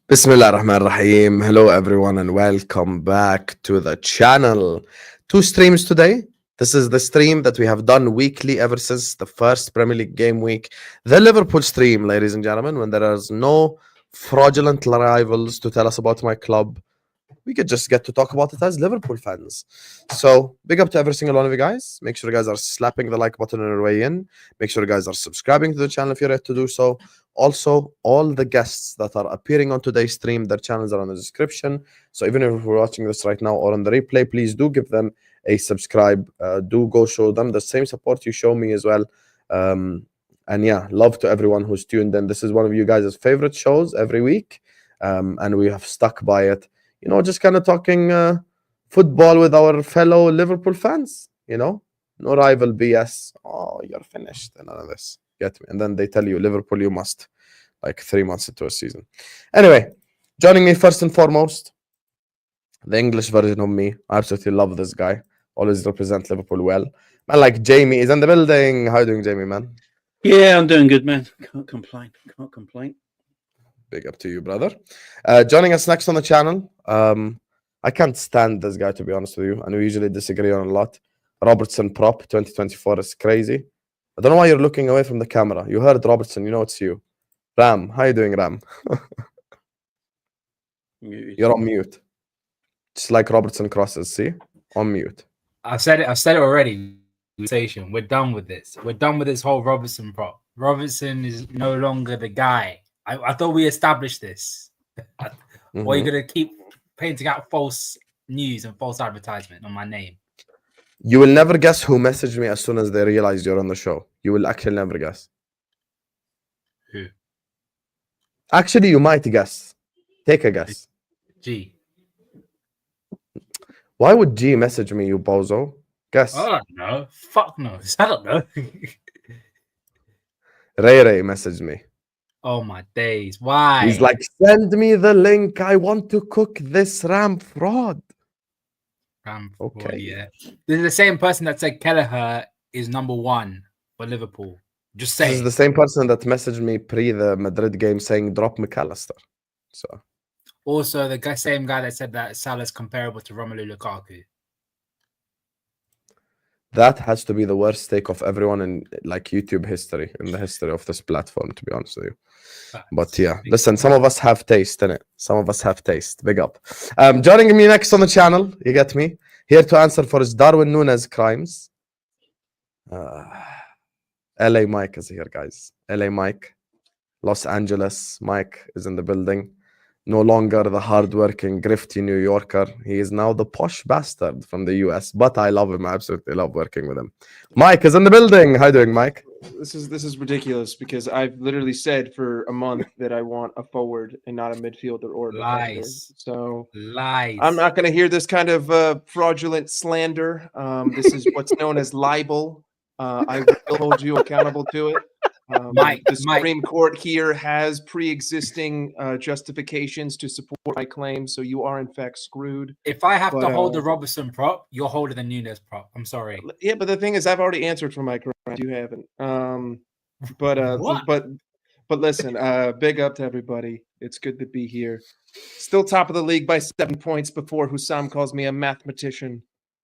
Bismillah ar-Rahman ar-Rahim. Hello everyone and welcome back to the channel. Two streams today. This is the stream that we have done weekly ever since the first Premier League game week. The Liverpool stream, ladies and gentlemen, when there is no fraudulent rivals to tell us about my club. We could just get to talk about it as Liverpool fans. So big up to every single one of you guys. Make sure you guys are slapping the like button on your way in. Make sure you guys are subscribing to the channel if you're yet to do so. Also, all the guests that are appearing on today's stream, their channels are on the description. So even if we're watching this right now or on the replay, please do give them a subscribe. Do go show them the same support you show me as well. And yeah, love to everyone who's tuned in. This is one of you guys' favorite shows every week. And we have stuck by it. You know, just kind of talking football with our fellow Liverpool fans, you know? No rival BS. Oh, you're finished. And none of this. Get me? And then they tell you, Liverpool, you must. Like 3 months into a season. Anyway, joining me first and foremost, the English version of me. I absolutely love this guy. Always represent Liverpool well. Man, like Jamie is in the building. How are you doing, Jamie, man? Yeah, I'm doing good, man. Can't complain. Can't complain. Big up to you, brother. Joining us next on the channel. I can't stand this guy, to be honest with you. And we usually disagree on a lot. Robertson Prop 2024 is crazy. I don't know why you're looking away from the camera. You heard Robertson. You know it's you. Ram, how you doing, Ram? You're on mute. Just like Robertson crosses, see? On mute. I said it already. We're done with this. We're done with this whole Robertson prop. Robertson is no longer the guy. I thought we established this. Or you're going to keep painting out false news and false advertisement on my name. You will never guess who messaged me as soon as they realize you're on the show. You will actually never guess. Who? Actually, you might guess. Take a guess. G. Why would G message me, you bozo? Guess. I don't know. Fuck knows. I don't know. Ray messaged me. Oh my days. Why? He's like, send me the link. I want to cook this Ram fraud. Okay. Yeah. This is the same person that said Kelleher is number one for Liverpool. Just saying. This is the same person that messaged me pre the Madrid game saying drop McAllister. So. Also, the same guy that said that Salah is comparable to Romelu Lukaku. That has to be the worst take of everyone in like YouTube history, in the history of this platform, to be honest with you. But yeah, listen, some of us have taste in it. Some of us have taste. Big up. Joining me next on the channel, you get me? Here to answer for his Darwin Nunez crimes. LA Mike is here, guys. LA Mike. Los Angeles Mike is in the building. No longer the hardworking, grifty New Yorker. He is now the posh bastard from the US. But I love him. I absolutely love working with him. Mike is in the building. How you doing, Mike? This is ridiculous because I've literally said for a month that I want a forward and not a midfielder or a defender. So lies. I'm not going to hear this kind of fraudulent slander. This is what's known as libel. I will hold you accountable to it. The Supreme Court here has pre-existing justifications to support my claim, so you are in fact screwed. If I have to hold the Robertson prop, you're holding the Nunez prop. I'm sorry. Yeah, but the thing is, I've already answered for my crime. You haven't. But listen, big up to everybody. It's good to be here. Still top of the league by 7 points before Husam calls me a mathematician.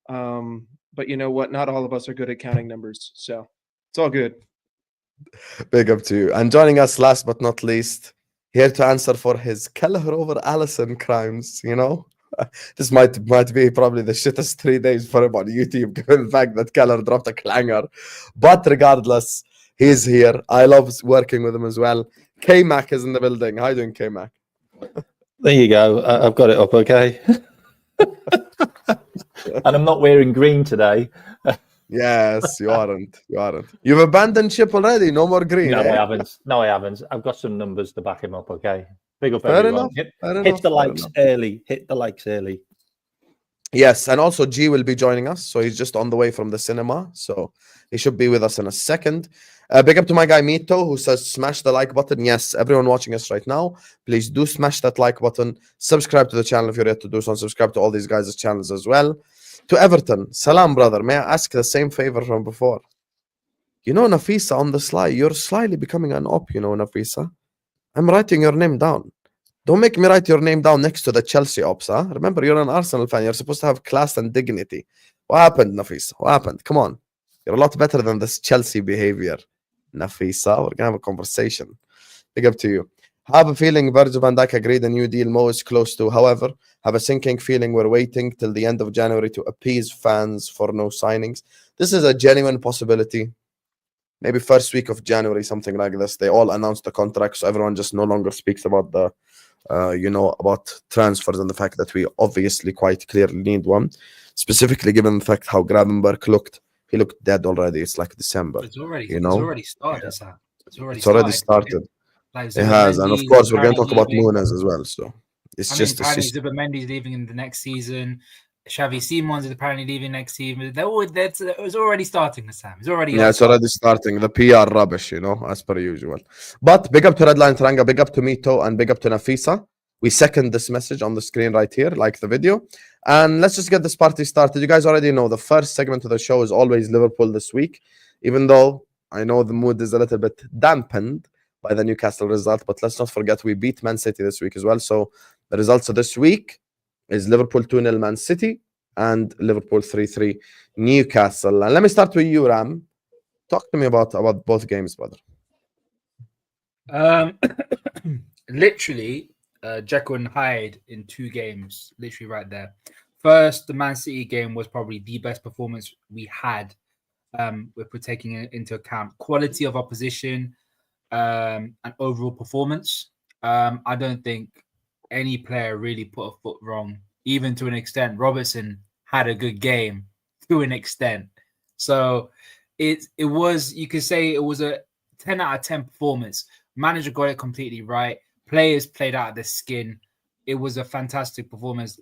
But you know what? Not all of us are good at counting numbers, so it's all good. Big up to you. And joining us last but not least, here to answer for his Kelleher over Allison crimes, you know? This might be probably the shittest 3 days for him on YouTube, given the fact that Kelleher dropped a clanger. But regardless, he's here. I love working with him as well. Kmack is in the building. How you doing, Kmack? There you go. I've got it up okay. And I'm not wearing green today. Yes, you aren't. You aren't. You've abandoned ship already. No more green. No, eh? I haven't. No, I haven't. I've got some numbers to back him up. Okay. Big up, Fair everyone. enough. Hit the likes early. Hit the likes early. Yes, and also G will be joining us. So he's just on the way from the cinema. So he should be with us in a second. Big up to my guy Mito, who says smash the like button. Yes, everyone watching us right now, please do smash that like button. Subscribe to the channel if you're yet to do so. And subscribe to all these guys' channels as well. To Everton, salam, brother. May I ask the same favor from before? You know, Nafisa on the slide, you're slyly becoming an op, you know, Nafisa. I'm writing your name down. Don't make me write your name down next to the Chelsea ops, huh? Remember, you're an Arsenal fan. You're supposed to have class and dignity. What happened, Nafisa? What happened? Come on. You're a lot better than this Chelsea behavior. Nafisa, we're going to have a conversation. Big up to you. Have a feeling Virgil van Dijk agreed a new deal Mo is close to. However, have a sinking feeling we're waiting till the end of January to appease fans for no signings. This is a genuine possibility. Maybe first week of January, something like this. They all announced the contract, so everyone just no longer speaks about the, about transfers and the fact that we obviously quite clearly need one. Specifically, given the fact how Gravenberg looked, he looked dead already. It's like December. It's already, you know, it's already started, Sam. It's already started. Like, it has, and of course, we're going to talk about leaving. Nunez as well. So it's apparently Zubimendi's leaving in the next season. Xavi Simons is apparently leaving next season. It was already starting, Sam. It's already it's already starting. The PR rubbish, as per usual. But big up to Redline Taranga, big up to Mito, and big up to Nafisa. We second this message on the screen right here, like the video. And let's just get this party started. You guys already know the first segment of the show is always Liverpool this week, even though I know the mood is a little bit dampened by the Newcastle result. But let's not forget we beat Man City this week as well. So the results of this week is Liverpool 2-0 Man City and Liverpool 3-3 Newcastle. And let me start with you, Ram. Talk to me about both games, brother. Literally, Jekyll and Hyde in 2 games, literally right there. First, the Man City game was probably the best performance we had. If we're taking into account quality of opposition and overall performance. I don't think any player really put a foot wrong, even to an extent. Robertson had a good game to an extent. So it was, you could say it was a 10 out of 10 performance. Manager got it completely right. Players played out of their skin. It was a fantastic performance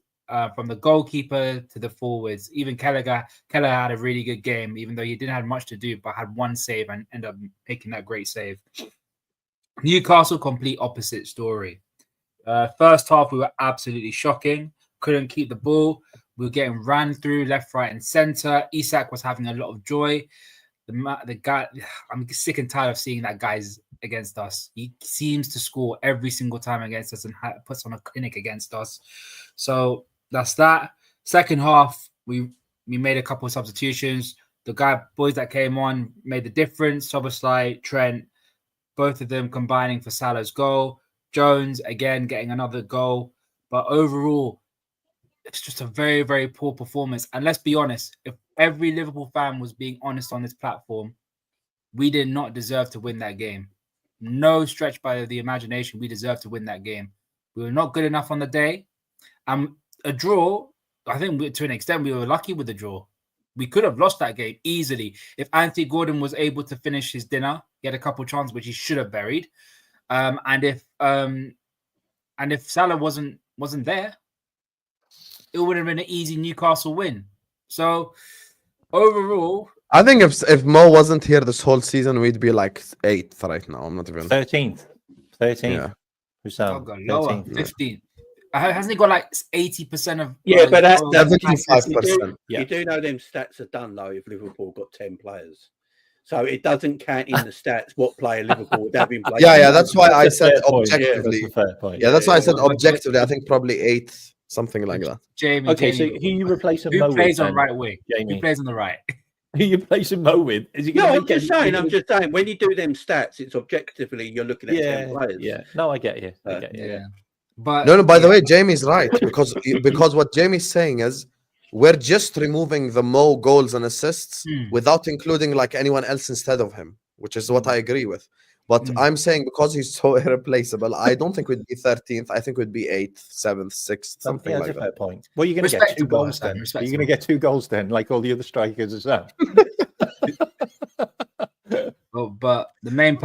from the goalkeeper to the forwards. Even Keller had a really good game, even though he didn't have much to do, but had one save and ended up making that great save. Newcastle, complete opposite story. First half, we were absolutely shocking. Couldn't keep the ball. We were getting ran through left, right, and center. Isak was having a lot of joy. The guy, I'm sick and tired of seeing that guy's against us. He seems to score every single time against us and puts on a clinic against us. So that's that. Second half, we made a couple of substitutions. The boys that came on made the difference. Szoboszlai, Trent, both of them combining for Salah's goal. Jones, again, getting another goal. But overall, it's just a very, very poor performance. And let's be honest, if every Liverpool fan was being honest on this platform, we did not deserve to win that game. No stretch by the imagination, we deserved to win that game. We were not good enough on the day. A draw, I think to an extent, we were lucky with the draw. We could have lost that game easily. If Anthony Gordon was able to finish his dinner, he had a couple of chances which he should have buried. And if Salah wasn't there, it would have been an easy Newcastle win. So overall, I think if Mo wasn't here this whole season, we'd be like 8th right now. I'm not even 13th. Yeah. Husam, lower, 15th. Hasn't he got like 80% of? Yeah, but that's 75%. You do know them stats are done though. If Liverpool got 10 players, so it doesn't count in the stats what player Liverpool would have in place. Yeah. That's why I said objectively. That's a fair point. Yeah, that's why I said objectively. I think probably 8th, something like that. Jamie. Okay, so who you replacing Mo with? Who plays on right wing? Jamie. Who plays on the right? Who you replacing Mo with? Is he No, gonna I'm just saying. When you do them stats, it's objectively you're looking at 10 players. Yeah. No, I get you. Yeah. But No, by the way, Jamie's right because what Jamie's saying is we're just removing the Mo goals and assists without including like anyone else instead of him, which is what I agree with. But I'm saying because he's so irreplaceable, I don't think we'd be 13th. I think we'd be 8th, 7th, 6th, something like that's a that. fair point. Well, you're going to get 2 goals then. You're going to get 2 goals then, like all the other strikers as well. But the main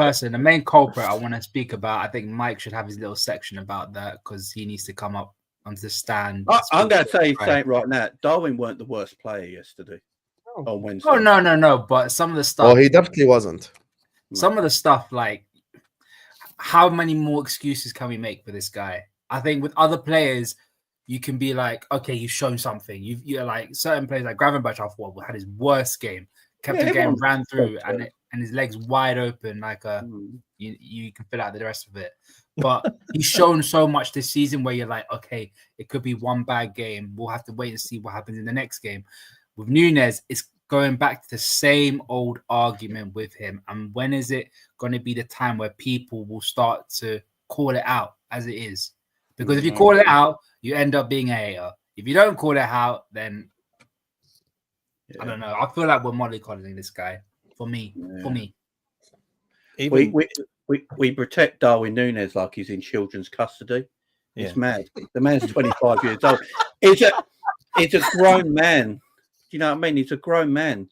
culprit I want to speak about, I think Mike should have his little section about that because he needs to come up onto the stand. I'm going to say it right now. Darwin weren't the worst player yesterday on Wednesday. Oh, no. But some of the stuff. Oh, he definitely wasn't. Some of the stuff, like, how many more excuses can we make for this guy? I think with other players, you can be like, okay, you've shown something. You're like certain players like Gravenberch, I thought had his worst game, kept the game, ran through, and his legs wide open, like you can fill out the rest of it. But he's shown so much this season where you're like, okay, it could be one bad game. We'll have to wait and see what happens in the next game. With Nunez, it's going back to the same old argument with him. And when is it going to be the time where people will start to call it out as it is? Because if you call it out, you end up being a hater. If you don't call it out, then I don't know. I feel like we're mollycoddling this guy. For me. We protect Darwin Nunez like he's in children's custody. It's mad. The man's 25 years old. He's a grown man. Do you know what I mean? He's a grown man.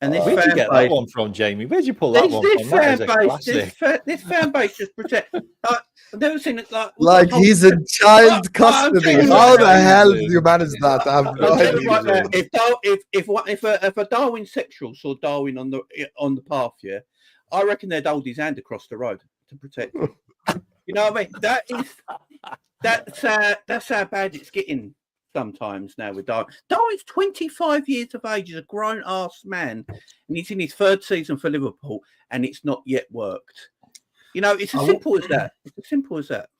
And this where'd you get that one from, Jamie? Where'd you pull that one from? This fan base just protect. I've never seen it like he's in child custody. How the hell do you manage that? I have no idea. If a Darwin sexual saw Darwin on the path, I reckon they'd hold his hand across the road to protect him. You know what I mean? That's how bad it's getting sometimes now with Darwin. Darwin's 25 years of age. He's a grown-ass man, and he's in his third season for Liverpool, and it's not yet worked. You know, it's as simple as that. It's as simple as that.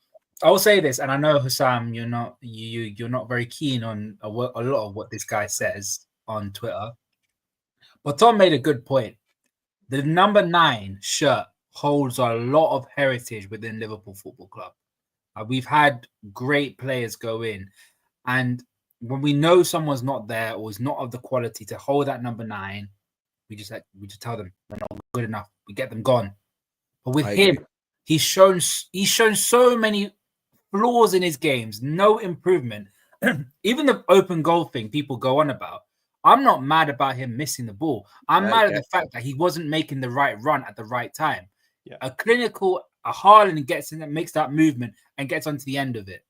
I will say this, and I know Husam, you're not very keen on a lot of what this guy says on Twitter, but Tom made a good point. The number 9 shirt holds a lot of heritage within Liverpool Football Club. We've had great players go in, and when we know someone's not there or is not of the quality to hold that number 9, we just tell them they're not good enough. We get them gone. But with him, he's shown so many flaws in his games, no improvement. Even the open goal thing people go on about. I'm not mad about him missing the ball. I'm mad at the fact that he wasn't making the right run at the right time. Yeah. A Haaland gets in and makes that movement and gets onto the end of it.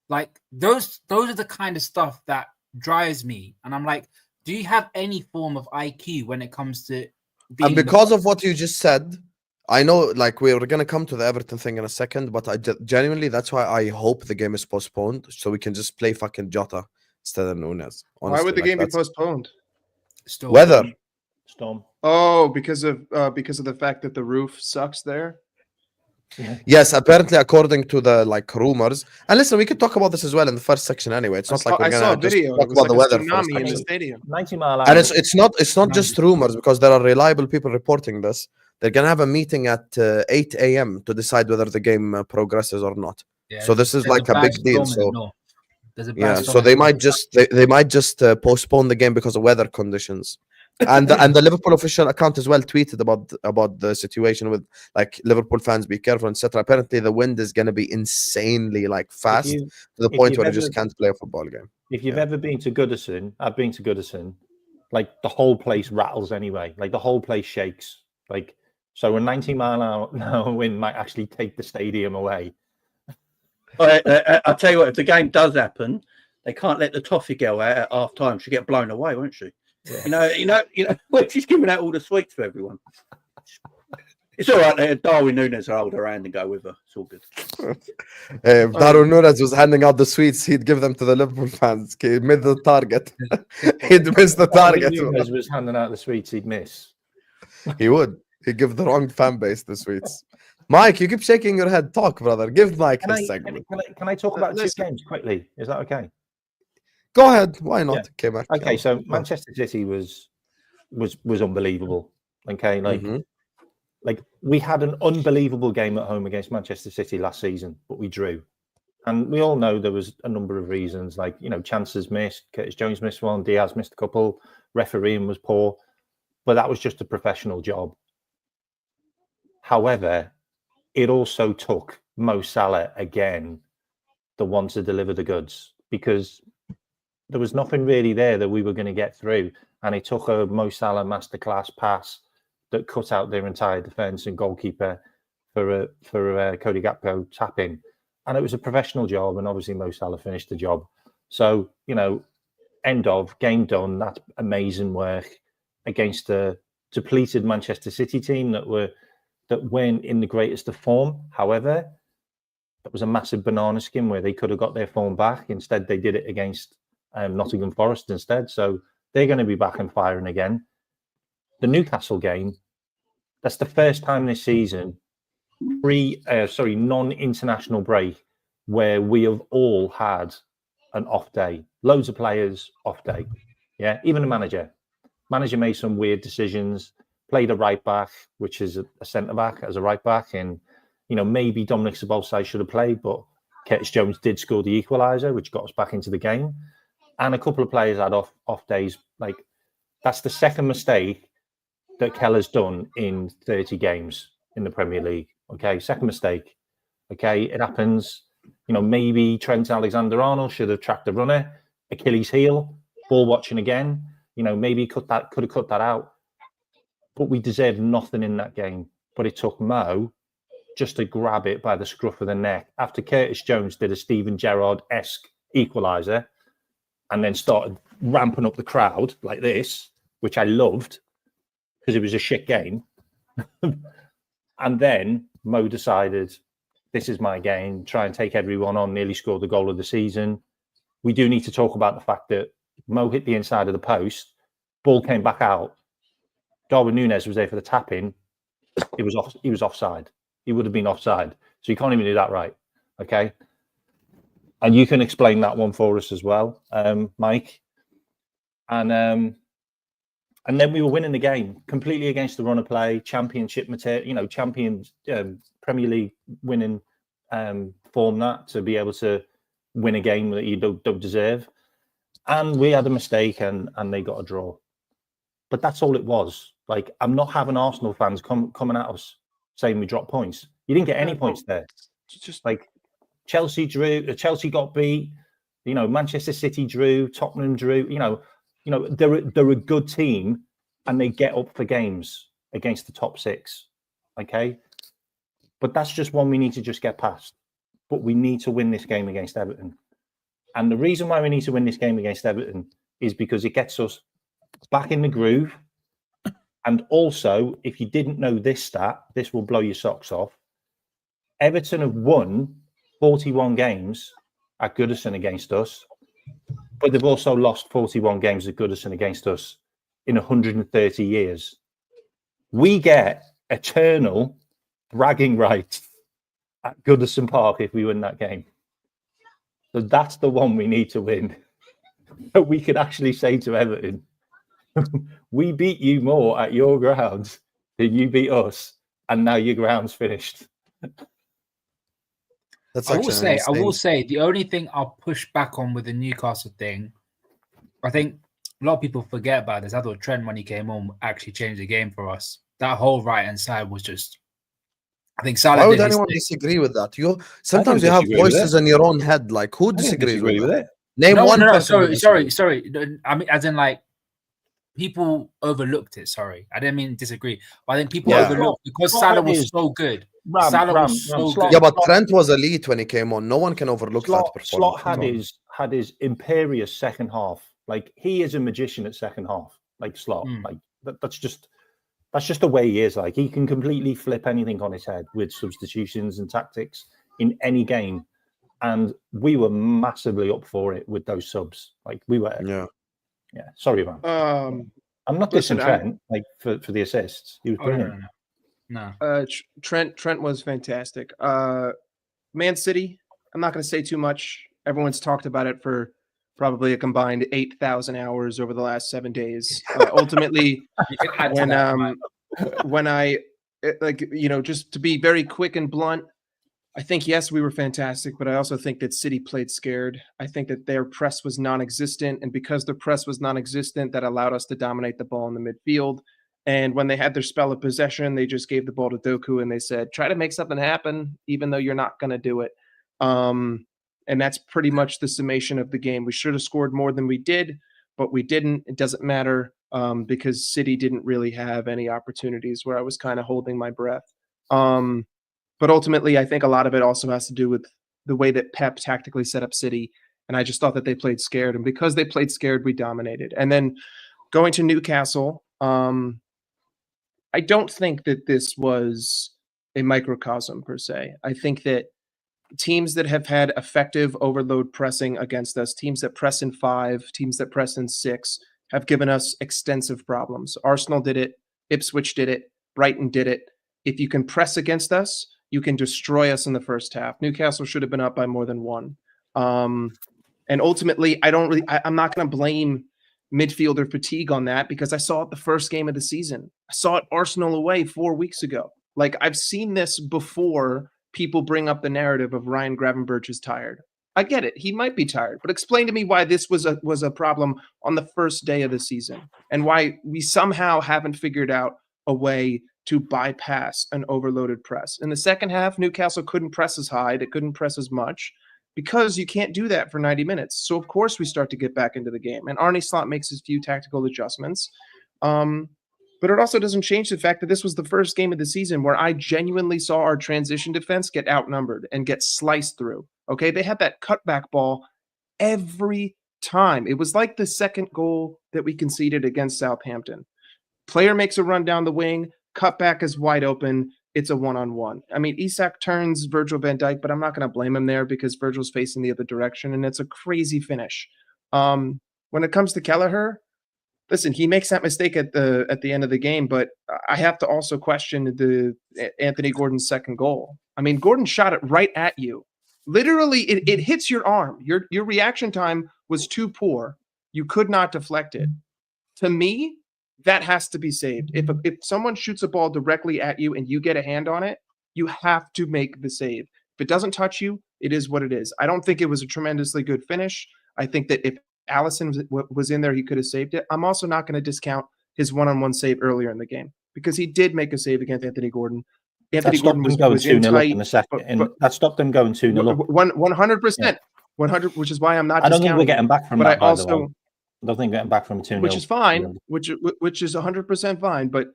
Like those are the kind of stuff that drives me. And I'm like, do you have any form of IQ when it comes to being and because of what you just said, I know like we're gonna come to the Everton thing in a second, but I genuinely that's why I hope the game is postponed so we can just play fucking Jota instead of Nunez. Honestly, why would the game be postponed? Weather. Storm. Oh, because of the fact that the roof sucks there. Yes, apparently according to the rumors. And listen, we could talk about this as well in the first section anyway. It's not like we're gonna just talk about the weather tsunami in the stadium. 90 mile hour. And it's not just rumors because there are reliable people reporting this. They're gonna have a meeting at 8 a.m. to decide whether the game progresses or not. Yeah, so this is like a big deal. So so they might just postpone the game because of weather conditions. And the Liverpool official account as well tweeted about the situation with like Liverpool fans be careful, etc. Apparently the wind is going to be insanely fast to the point where you just can't play a football game. If you've ever been to Goodison, I've been to Goodison, like the whole place rattles anyway, like the whole place shakes. Like so a 90 mile an hour wind might actually take the stadium away. I'll tell you what, if the game does happen, they can't let the toffee girl out at half time. She'll get blown away, won't she? Yeah. You know, well, she's giving out all the sweets for everyone. It's all right. Darwin Nunez will hold her hand and go with her. It's all good. If Darwin Nunez was handing out the sweets, he'd give them to the Liverpool fans. He missed the target. He'd miss the target. If Nunez was handing out the sweets, he'd miss. He would. He'd give the wrong fan base the sweets. Mike, you keep shaking your head. Talk, brother. Give Mike his segment. Can I talk about 2 games quickly? Is that okay? Go ahead. Why not? Yeah. Kmack. Okay, so Manchester City was unbelievable. Okay, like we had an unbelievable game at home against Manchester City last season, but we drew. And we all know there was a number of reasons, like chances missed, Curtis Jones missed one, Diaz missed a couple, refereeing was poor, but that was just a professional job. However, it also took Mo Salah again, the one to deliver the goods, because there was nothing really there that we were going to get through. And it took a Mo Salah masterclass pass that cut out their entire defence and goalkeeper for Cody Gakpo tap-in. And it was a professional job. And obviously Mo Salah finished the job. So, end of, game done. That's amazing work against a depleted Manchester City team that weren't in the greatest of form. However, that was a massive banana skin where they could have got their form back. Instead, they did it against Nottingham Forest instead. So they're going to be back and firing again. The Newcastle game, that's the first time this season non-international break where we have all had an off day. Loads of players off day. Yeah, even the manager. Manager made some weird decisions. Played a right back, which is a centre back as a right back, and maybe Dominic Szoboszlai should have played, but Curtis Jones did score the equaliser, which got us back into the game. And a couple of players had off days. Like, that's the second mistake that Keller's done in 30 games in the Premier League. Okay, second mistake. Okay, it happens. Maybe Trent Alexander-Arnold should have tracked the runner, Achilles heel, ball watching again. Maybe could have cut that out. But we deserved nothing in that game. But it took Mo just to grab it by the scruff of the neck after Curtis Jones did a Steven Gerrard-esque equaliser and then started ramping up the crowd like this, which I loved because it was a shit game. And then Mo decided, this is my game, try and take everyone on, nearly scored the goal of the season. We do need to talk about the fact that Mo hit the inside of the post, ball came back out, Darwin Nunez was there for the tap-in, he was offside. He would have been offside. So you can't even do that right, okay? And you can explain that one for us as well, Mike. And then we were winning the game completely against the run of play, championship material, Premier League winning form that to be able to win a game that you don't deserve. And we had a mistake and they got a draw. But that's all it was. Like, I'm not having Arsenal fans coming at us saying we dropped points. You didn't get any points there. Just like Chelsea drew, Chelsea got beat, Manchester City drew, Tottenham drew, they're a good team and they get up for games against the top six. Okay. But that's just one we need to just get past. But we need to win this game against Everton. And the reason why we need to win this game against Everton is because it gets us back in the groove. And also, if you didn't know this stat, this will blow your socks off. Everton have won 41 games at Goodison against us, but they've also lost 41 games at Goodison against us in 130 years. We get eternal bragging rights at Goodison Park if we win that game. So that's the one we need to win. So we could actually say to Everton, we beat you more at your grounds than you beat us, and now your ground's finished. I will say the only thing I'll push back on with the Newcastle thing, I think a lot of people forget about this. I thought Trent, when he came on, actually changed the game for us. That whole right-hand side was just, I think Salah. Why would anyone disagree with that? Sometimes you have voices in your own head. Like, who disagrees with it? Name one person. Sorry. I mean, as in, like, people overlooked it. Sorry, I didn't mean to disagree, but I think people overlooked because Salah was so good. Salah was so good. Yeah, but Trent was elite when he came on. No one can overlook that performance. Slot had his imperious second half. Like, he is a magician at second half. Like Slot, like that's just the way he is. Like, he can completely flip anything on his head with substitutions and tactics in any game. And we were massively up for it with those subs. Like, we were. Yeah, sorry, man. I'm not dissing Trent for the assists. He was brilliant. No. Trent was fantastic. Man City, I'm not going to say too much. Everyone's talked about it for probably a combined 8,000 hours over the last 7 days. Ultimately, when I just to be very quick and blunt, I think, yes, we were fantastic, but I also think that City played scared. I think that their press was non-existent, and because their press was non-existent, that allowed us to dominate the ball in the midfield. And when they had their spell of possession, they just gave the ball to Doku, and they said, try to make something happen, even though you're not going to do it. And that's pretty much the summation of the game. We should have scored more than we did, but we didn't. It doesn't matter because City didn't really have any opportunities where I was kind of holding my breath. But ultimately, I think a lot of it also has to do with the way that Pep tactically set up City. And I just thought that they played scared. And because they played scared, we dominated. And then going to Newcastle, I don't think that this was a microcosm per se. I think that teams that have had effective overload pressing against us, teams that press in 5, teams that press in 6, have given us extensive problems. Arsenal did it. Ipswich did it. Brighton did it. If you can press against us, you can destroy us in the first half. Newcastle should have been up by more than one. And ultimately, I'm not going to blame midfielder fatigue on that, because I saw it the first game of the season. I saw it Arsenal away 4 weeks ago. Like, I've seen this before people bring up the narrative of Ryan Gravenberch is tired. I get it. He might be tired, but explain to me why this was a problem on the first day of the season, and why we somehow haven't figured out a way to bypass an overloaded press. In the second half, Newcastle couldn't press as high. They couldn't press as much, because you can't do that for 90 minutes. So, of course, we start to get back into the game. And Arne Slot makes his few tactical adjustments. But it also doesn't change the fact that this was the first game of the season where I genuinely saw our transition defense get outnumbered and get sliced through. Okay, they had that cutback ball every time. It was like the second goal that we conceded against Southampton. Player makes a run down the wing, cutback is wide open. It's a one-on-one. I mean, Isak turns Virgil van Dijk, but I'm not going to blame him there because Virgil's facing the other direction, and it's a crazy finish. When it comes to Kelleher, listen, he makes that mistake at the end of the game, but I have to also question the Anthony Gordon's second goal. I mean, Gordon shot it right at you. Literally, it hits your arm. Your reaction time was too poor. You could not deflect it. To me, that has to be saved. If someone shoots a ball directly at you and you get a hand on it, you have to make the save. If it doesn't touch you, it is what it is. I don't think it was a tremendously good finish. I think that if Allison was in there, he could have saved it. I'm also not going to discount his one-on-one save earlier in the game, because he did make a save against Anthony Gordon. Anthony Gordon was in tight. In the second. That stopped them going 2-0 up. 100%. 100, which is why I'm not. I don't think we're getting back from but that. I also. I don't think getting back from 2-0, which is fine, which is 100% fine. But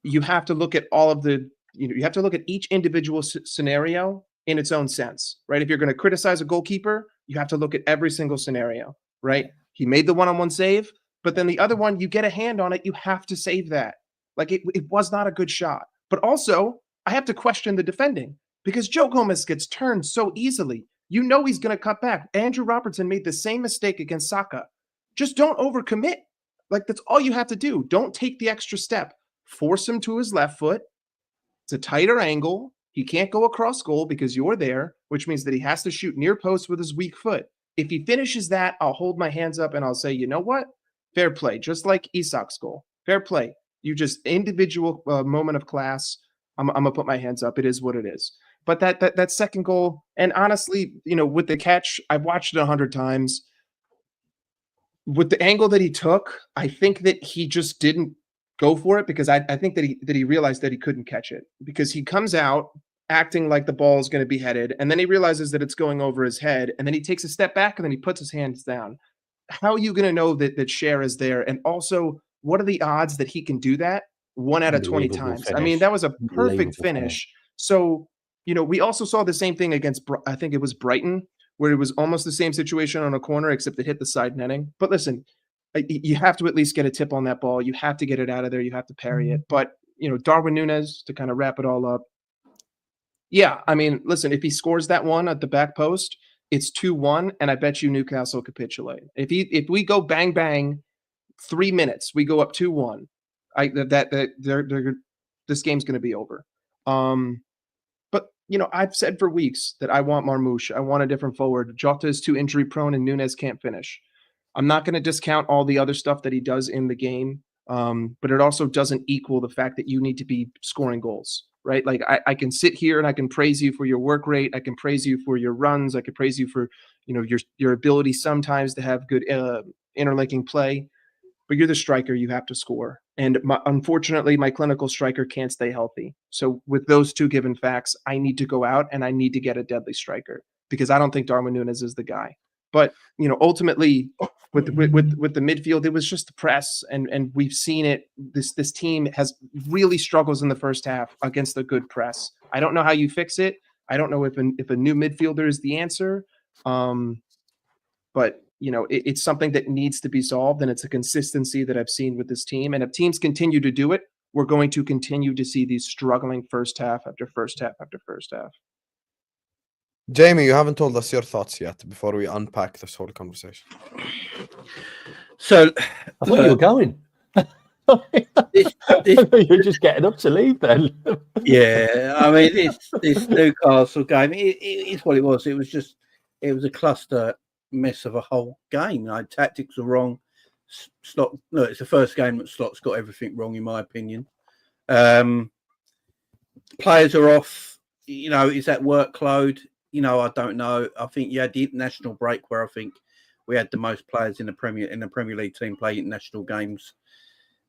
you have to look at all of the, you have to look at each individual scenario in its own sense, right? If you're going to criticize a goalkeeper, you have to look at every single scenario, right? He made the one-on-one save, but then the other one, you get a hand on it, you have to save that. Like, it was not a good shot. But also, I have to question the defending, because Joe Gomez gets turned so easily. You know he's going to cut back. Andrew Robertson made the same mistake against Saka. Just don't overcommit. Like, that's all you have to do. Don't take the extra step. Force him to his left foot. It's a tighter angle. He can't go across goal because you're there, which means that he has to shoot near post with his weak foot. If he finishes that, I'll hold my hands up and I'll say, you know what? Fair play. Just like Isak's goal. Fair play. You just individual moment of class. I'm going to put my hands up. It is what it is. But that second goal, and honestly, with the catch, I've watched it 100 times. With the angle that he took, I think that he just didn't go for it, because I think that he realized that he couldn't catch it, because he comes out acting like the ball is going to be headed, and then he realizes that it's going over his head, and then he takes a step back, and then he puts his hands down. How are you going to know that Cher is there? And also, what are the odds that he can do that 1 out of 20 times? Finish. I mean, that was a perfect finish. So, we also saw the same thing against, I think it was Brighton, where it was almost the same situation on a corner, except it hit the side netting. But listen, you have to at least get a tip on that ball. You have to get it out of there. You have to parry it. But, Darwin Nunez, to kind of wrap it all up. Yeah, I mean, listen, if he scores that one at the back post, it's 2-1, and I bet you Newcastle capitulate. If we go bang, bang, 3 minutes, we go up 2-1, this game's going to be over. But, I've said for weeks that I want Marmoush. I want a different forward. Jota is too injury prone and Nunez can't finish. I'm not going to discount all the other stuff that he does in the game, but it also doesn't equal the fact that you need to be scoring goals, right? Like, I can sit here and I can praise you for your work rate. I can praise you for your runs. I can praise you for, your ability sometimes to have good interlinking play. But you're the striker, you have to score. And unfortunately, my clinical striker can't stay healthy. So with those two given facts, I need to go out and I need to get a deadly striker, because I don't think Darwin Nunez is the guy. But, ultimately, with the midfield, it was just the press. And we've seen it. This team has really struggles in the first half against the good press. I don't know how you fix it. I don't know if a new midfielder is the answer. But it's something that needs to be solved, and it's a consistency that I've seen with this team. And if teams continue to do it, we're going to continue to see these struggling first half after first half after first half. Jamie, you haven't told us your thoughts yet before we unpack this whole conversation. So I thought you were going. This, You're just getting up to leave then. yeah, I mean, this Newcastle game, it's what it was. It was a cluster mess of a whole game. Tactics are wrong. Slot, no, it's the first game that Slot's got everything wrong, in my opinion. Players are off. Is that workload? I don't know. I think you had the international break where I think we had the most players in the Premier League team play international games.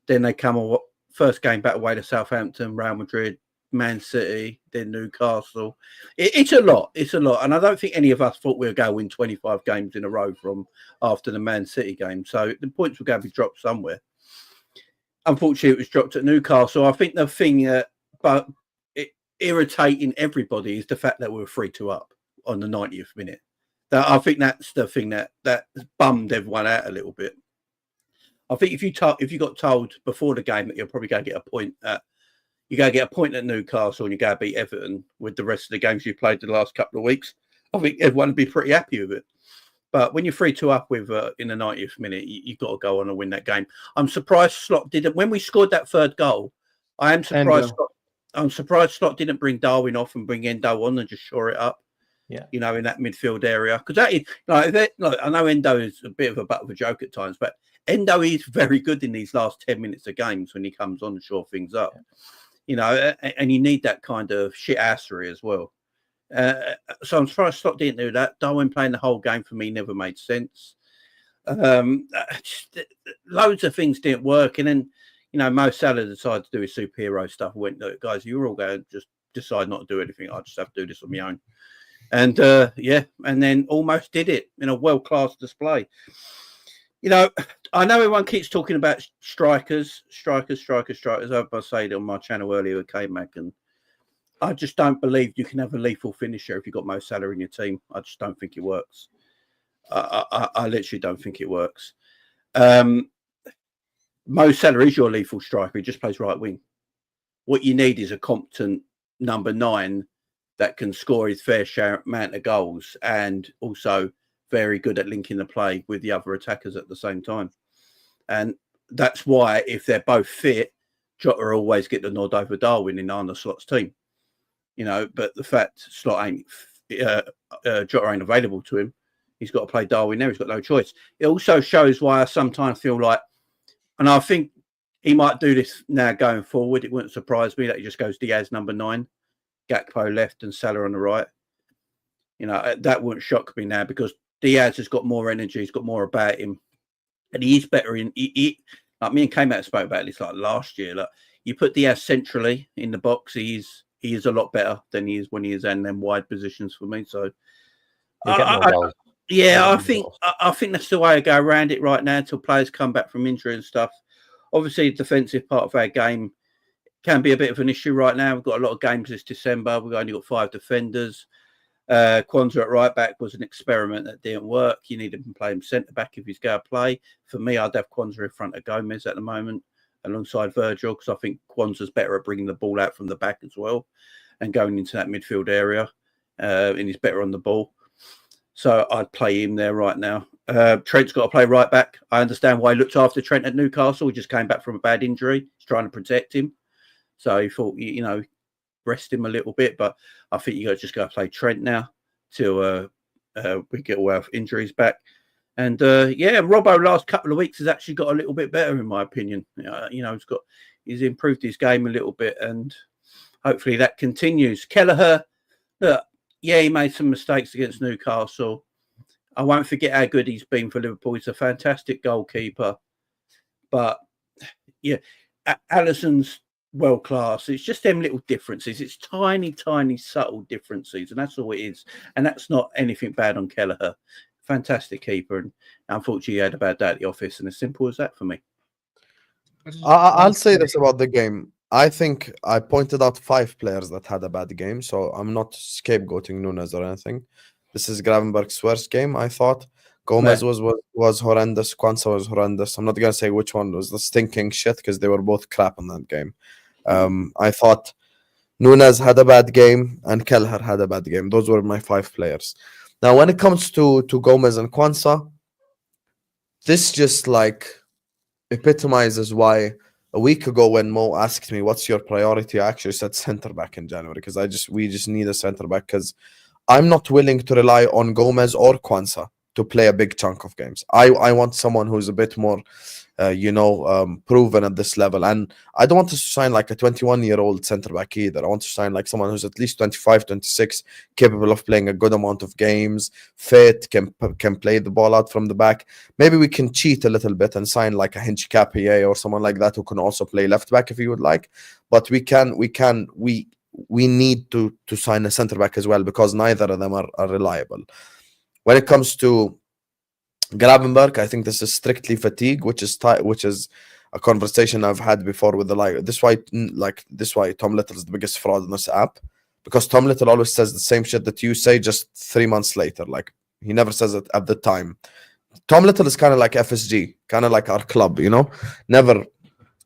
Then they come first game back away to Southampton, Real Madrid, Man City, then Newcastle. It's a lot. It's a lot. And I don't think any of us thought we were going to win 25 games in a row from after the Man City game. So the points were going to be dropped somewhere. Unfortunately, it was dropped at Newcastle. I think the thing but irritating everybody is the fact that we were 3-2 up on the 90th minute. I think that's the thing that bummed everyone out a little bit. I think if you got told before the game that you're probably going to get a point at Newcastle and you're going to beat Everton with the rest of the games you played the last couple of weeks, I think everyone would be pretty happy with it. But when you're 3-2 up with in the 90th minute, you've got to go on and win that game. I'm surprised Slot didn't. When we scored that third goal, I am surprised. I'm surprised Slot didn't bring Darwin off and bring Endo on and just shore it up. Yeah, in that midfield area, because that is I know Endo is a bit of a butt of a joke at times, but Endo is very good in these last 10 minutes of games when he comes on and shore things up. And you need that kind of shit assery as well. So I'm surprised Slot didn't do that. Darwin playing the whole game for me never made sense. Loads of things didn't work, and then Mo Salah decided to do his superhero stuff. I went, look, guys, you're all going to just decide not to do anything. I just have to do this on my own. And and then almost did it in a world-class display. I know everyone keeps talking about strikers. I said on my channel earlier with Kmack, and I just don't believe you can have a lethal finisher if you've got Mo Salah in your team. I just don't think it works. I literally don't think it works. Mo Salah is your lethal striker. He just plays right wing. What you need is a competent number 9 that can score his fair share amount of goals and also very good at linking the play with the other attackers at the same time. And that's why if they're both fit, Jota always get the nod over Darwin in Arne Slot's team. But the fact Slot Jota ain't available to him, he's got to play Darwin there. He's got no choice. It also shows why I sometimes feel like, and I think he might do this now going forward. It wouldn't surprise me that he just goes Diaz number 9, Gakpo left and Salah on the right. That wouldn't shock me now because Diaz has got more energy. He's got more about him. And he is better in... like me and Kmack spoke about this like last year. Like, you put Diaz centrally in the box, he is a lot better than he is when he is in them wide positions for me. So... I think that's the way I go around it right now until players come back from injury and stuff. Obviously, the defensive part of our game can be a bit of an issue right now. We've got a lot of games this December. We've only got 5 defenders. Kwanzaa at right back was an experiment that didn't work. You need him to play him centre back if he's going to play. For me, I'd have Kwanzaa in front of Gomez at the moment alongside Virgil because I think Kwanzaa's better at bringing the ball out from the back as well and going into that midfield area. And he's better on the ball. So I'd play him there right now. Trent's got to play right back. I understand why he looked after Trent at Newcastle. He just came back from a bad injury. He's trying to protect him. So he thought, rest him a little bit. But I think you got to just go play Trent now till we get all our injuries back. And Robbo last couple of weeks has actually got a little bit better in my opinion. He's improved his game a little bit, and hopefully that continues. Kelleher, look, he made some mistakes against Newcastle. I won't forget how good he's been for Liverpool. He's a fantastic goalkeeper, but Alisson's world class. It's just them little differences. It's tiny, tiny, subtle differences, and that's all it is. And that's not anything bad on Kelleher. Fantastic keeper, and unfortunately, he had a bad day at the office, and as simple as that for me. I'll say this about the game. I think I pointed out 5 players that had a bad game, so I'm not scapegoating Nunez or anything. This is Gravenberg's worst game, I thought. Gomez was horrendous. Kwanzaa was horrendous. I'm not going to say which one was the stinking shit because they were both crap in that game. I thought Nunez had a bad game and Kelleher had a bad game. Those were my 5 players. Now, when it comes to Gomez and Kwanzaa, this just like epitomizes why a week ago when Mo asked me what's your priority, I actually said center back in January because we just need a center back because I'm not willing to rely on Gomez or Kwanzaa to play a big chunk of games. I want someone who's a bit more, proven at this level. And I don't want to sign like a 21-year-old center back either. I want to sign like someone who's at least 25, 26, capable of playing a good amount of games, fit, can play the ball out from the back. Maybe we can cheat a little bit and sign like a Hinch Capier or someone like that who can also play left back if you would like. But we need to sign a center back as well because neither of them are reliable. When it comes to Gravenberg, I think this is strictly fatigue, which is a conversation I've had before with the This is why Tom Little is the biggest fraud in this app, because Tom Little always says the same shit that you say just 3 months later. Like he never says it at the time. Tom Little is kind of like FSG, kind of like our club, never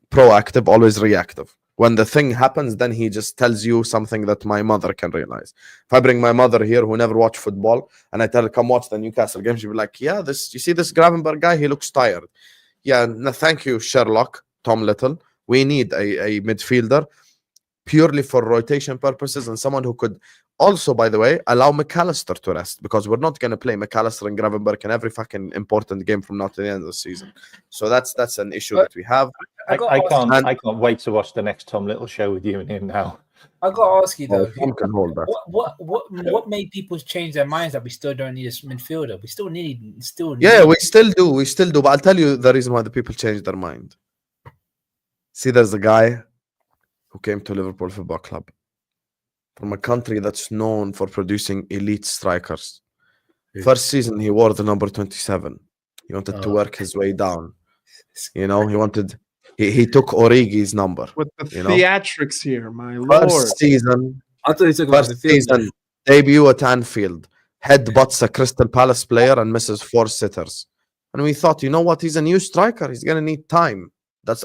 proactive, always reactive. When the thing happens, then he just tells you something that my mother can realize. If I bring my mother here who never watched football and I tell her, come watch the Newcastle game, she'll be like, yeah, you see this Gravenberg guy? He looks tired. Yeah, no, thank you, Sherlock, Tom Little. We need a midfielder purely for rotation purposes and someone who could also, by the way, allow McAllister to rest because we're not going to play McAllister and Gravenberg in every fucking important game from now to the end of the season. So that's an issue that we have. I can't wait to watch the next Tom Little show with you and him now. I got to ask you though, Tom can hold that. what made people change their minds that we still don't need a midfielder? We still need. Yeah, we still do. But I'll tell you the reason why the people changed their mind. See, there's a guy who came to Liverpool Football Club from a country that's known for producing elite strikers. First season, he wore the number 27. He wanted to work his way down. He wanted. He took Origi's number. With the theatrics here, my first lord. Season, I thought you took about the season debut at Anfield. Headbutts a Crystal Palace player and misses 4 sitters. And we thought, you know what? He's a new striker. He's gonna need time.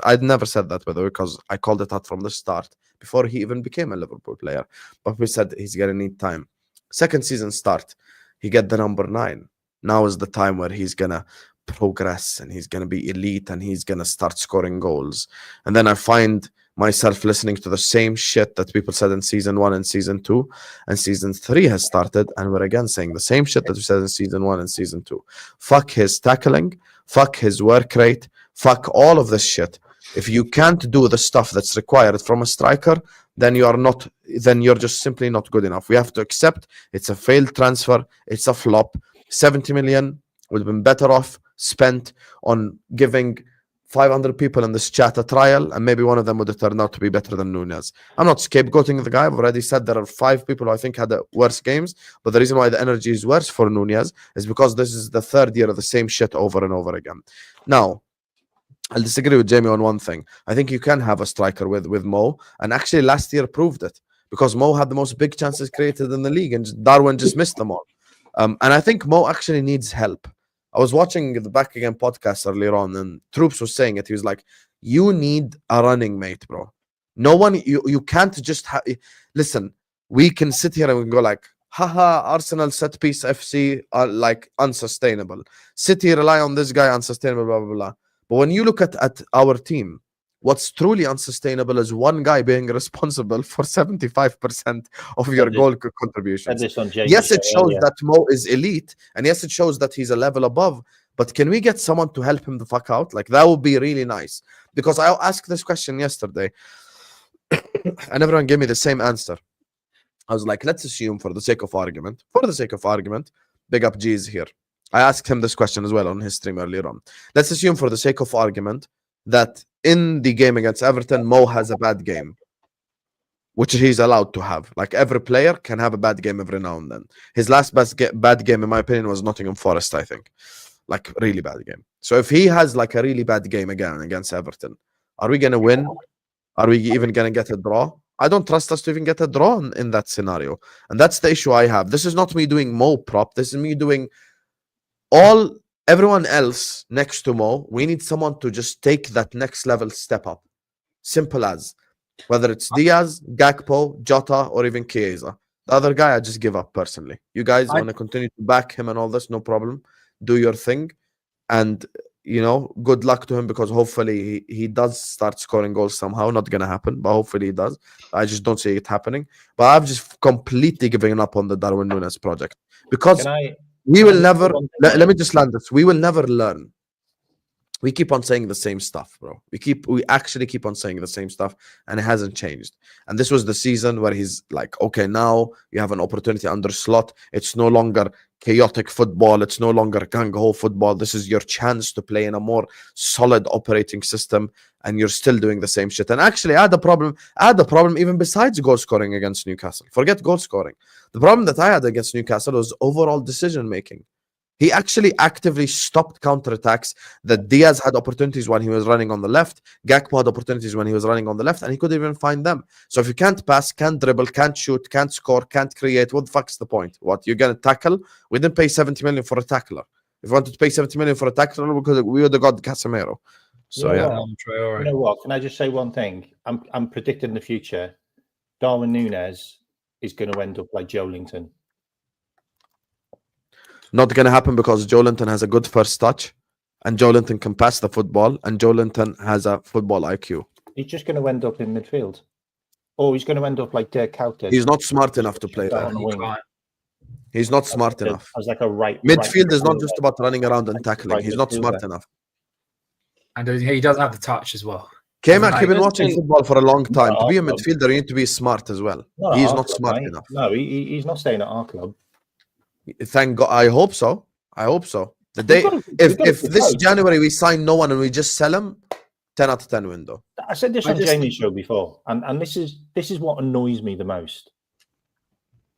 I'd never said that, by the way, because I called it out from the start before he even became a Liverpool player. But we said he's gonna need time. Second season start, he get the number 9. Now is the time where he's gonna progress and he's gonna be elite and he's gonna start scoring goals. And then I find myself listening to the same shit that people said in season 1 and season 2, and season 3 has started, and we're again saying the same shit that we said in season 1 and season 2. Fuck his tackling, fuck his work rate, fuck all of this shit. If you can't do the stuff that's required from a striker, then you're just simply not good enough. We have to accept it's a failed transfer, it's a flop. 70 million would have been better off spent on giving 500 people in this chat a trial, and maybe one of them would have turned out to be better than Nunez. I'm not scapegoating the guy. I've already said there are 5 people who I think had worse games, but the reason why the energy is worse for Nunez is because this is the 3rd year of the same shit over and over again. Now, I'll disagree with Jamie on one thing. I think you can have a striker with Mo, and actually last year proved it because Mo had the most big chances created in the league, and Darwin just missed them all. And I think Mo actually needs help. I was watching the Back Again podcast earlier on, and Troops was saying it. He was like, you need a running mate, bro. No one, you can't just listen, we can sit here and we can go like, haha, Arsenal set piece FC are like unsustainable. City rely on this guy, unsustainable, blah, blah, blah. But when you look at our team, what's truly unsustainable is one guy being responsible for 75% of your goal contributions. Yes, it shows that Mo is elite, and yes, it shows that he's a level above, but can we get someone to help him the fuck out? Like, that would be really nice. Because I asked this question yesterday, and everyone gave me the same answer. I was like, let's assume for the sake of argument, big up G is here. I asked him this question as well on his stream earlier on. Let's assume for the sake of argument that in the game against Everton, Mo has a bad game, which he's allowed to have. Like, every player can have a bad game every now and then. His last bad game, in my opinion, was Nottingham Forest, I think. Like, really bad game. So if he has like a really bad game again against Everton, are we going to win? Are we even going to get a draw? I don't trust us to even get a draw in that scenario. And that's the issue I have. This is not me doing Mo prop. This is me doing everyone else next to Mo. We need someone to just take that next level step up. Simple as. Whether it's Diaz, Gakpo, Jota, or even Chiesa. The other guy, I just give up personally. You guys want to continue to back him and all this, no problem. Do your thing. And good luck to him, because hopefully he does start scoring goals somehow. Not gonna happen, but hopefully he does. I just don't see it happening. But I've just completely given up on the Darwin Nunez project, because we will never. Let me just land this. We will never learn. We keep on saying the same stuff, bro. We actually keep on saying the same stuff, and it hasn't changed. And this was the season where he's like, okay, now you have an opportunity under Slot. It's no longer chaotic football. It's no longer gang-ho football. This is your chance to play in a more solid operating system, and you're still doing the same shit. And actually, I had a problem even besides goal scoring against Newcastle. Forget goal scoring. The problem that I had against Newcastle was overall decision making. He actually actively stopped counterattacks. That Diaz had opportunities when he was running on the left. Gakpo had opportunities when he was running on the left, and he couldn't even find them. So if you can't pass, can't dribble, can't shoot, can't score, can't create, what the fuck's the point? What, you're going to tackle? We didn't pay 70 million for a tackler. If we wanted to pay 70 million for a tackler, because we would have got Casemiro. So you know what? Can I just say one thing? I'm predicting the future. Darwin Nunez is going to end up like Joe Linton. Not going to happen, because Joe Linton has a good first touch, and Joe Linton can pass the football, and Joe Linton has a football IQ. He's just going to end up in midfield. Or he's going to end up like Dirk Kuyt. He's not smart enough to play there. He's not smart enough. As like a midfield is not just about running around and tackling. He's not smart enough. And he doesn't have the touch as well. Kmack, you've been watching football for a long time. To be a midfielder, you need to be smart as well. He's not smart enough. No, he's not staying at our club. Thank God. I hope so. The day, if this January we sign no one and we just sell him, 10 out of 10 window. I said this on Jamie's show before, and this is what annoys me the most.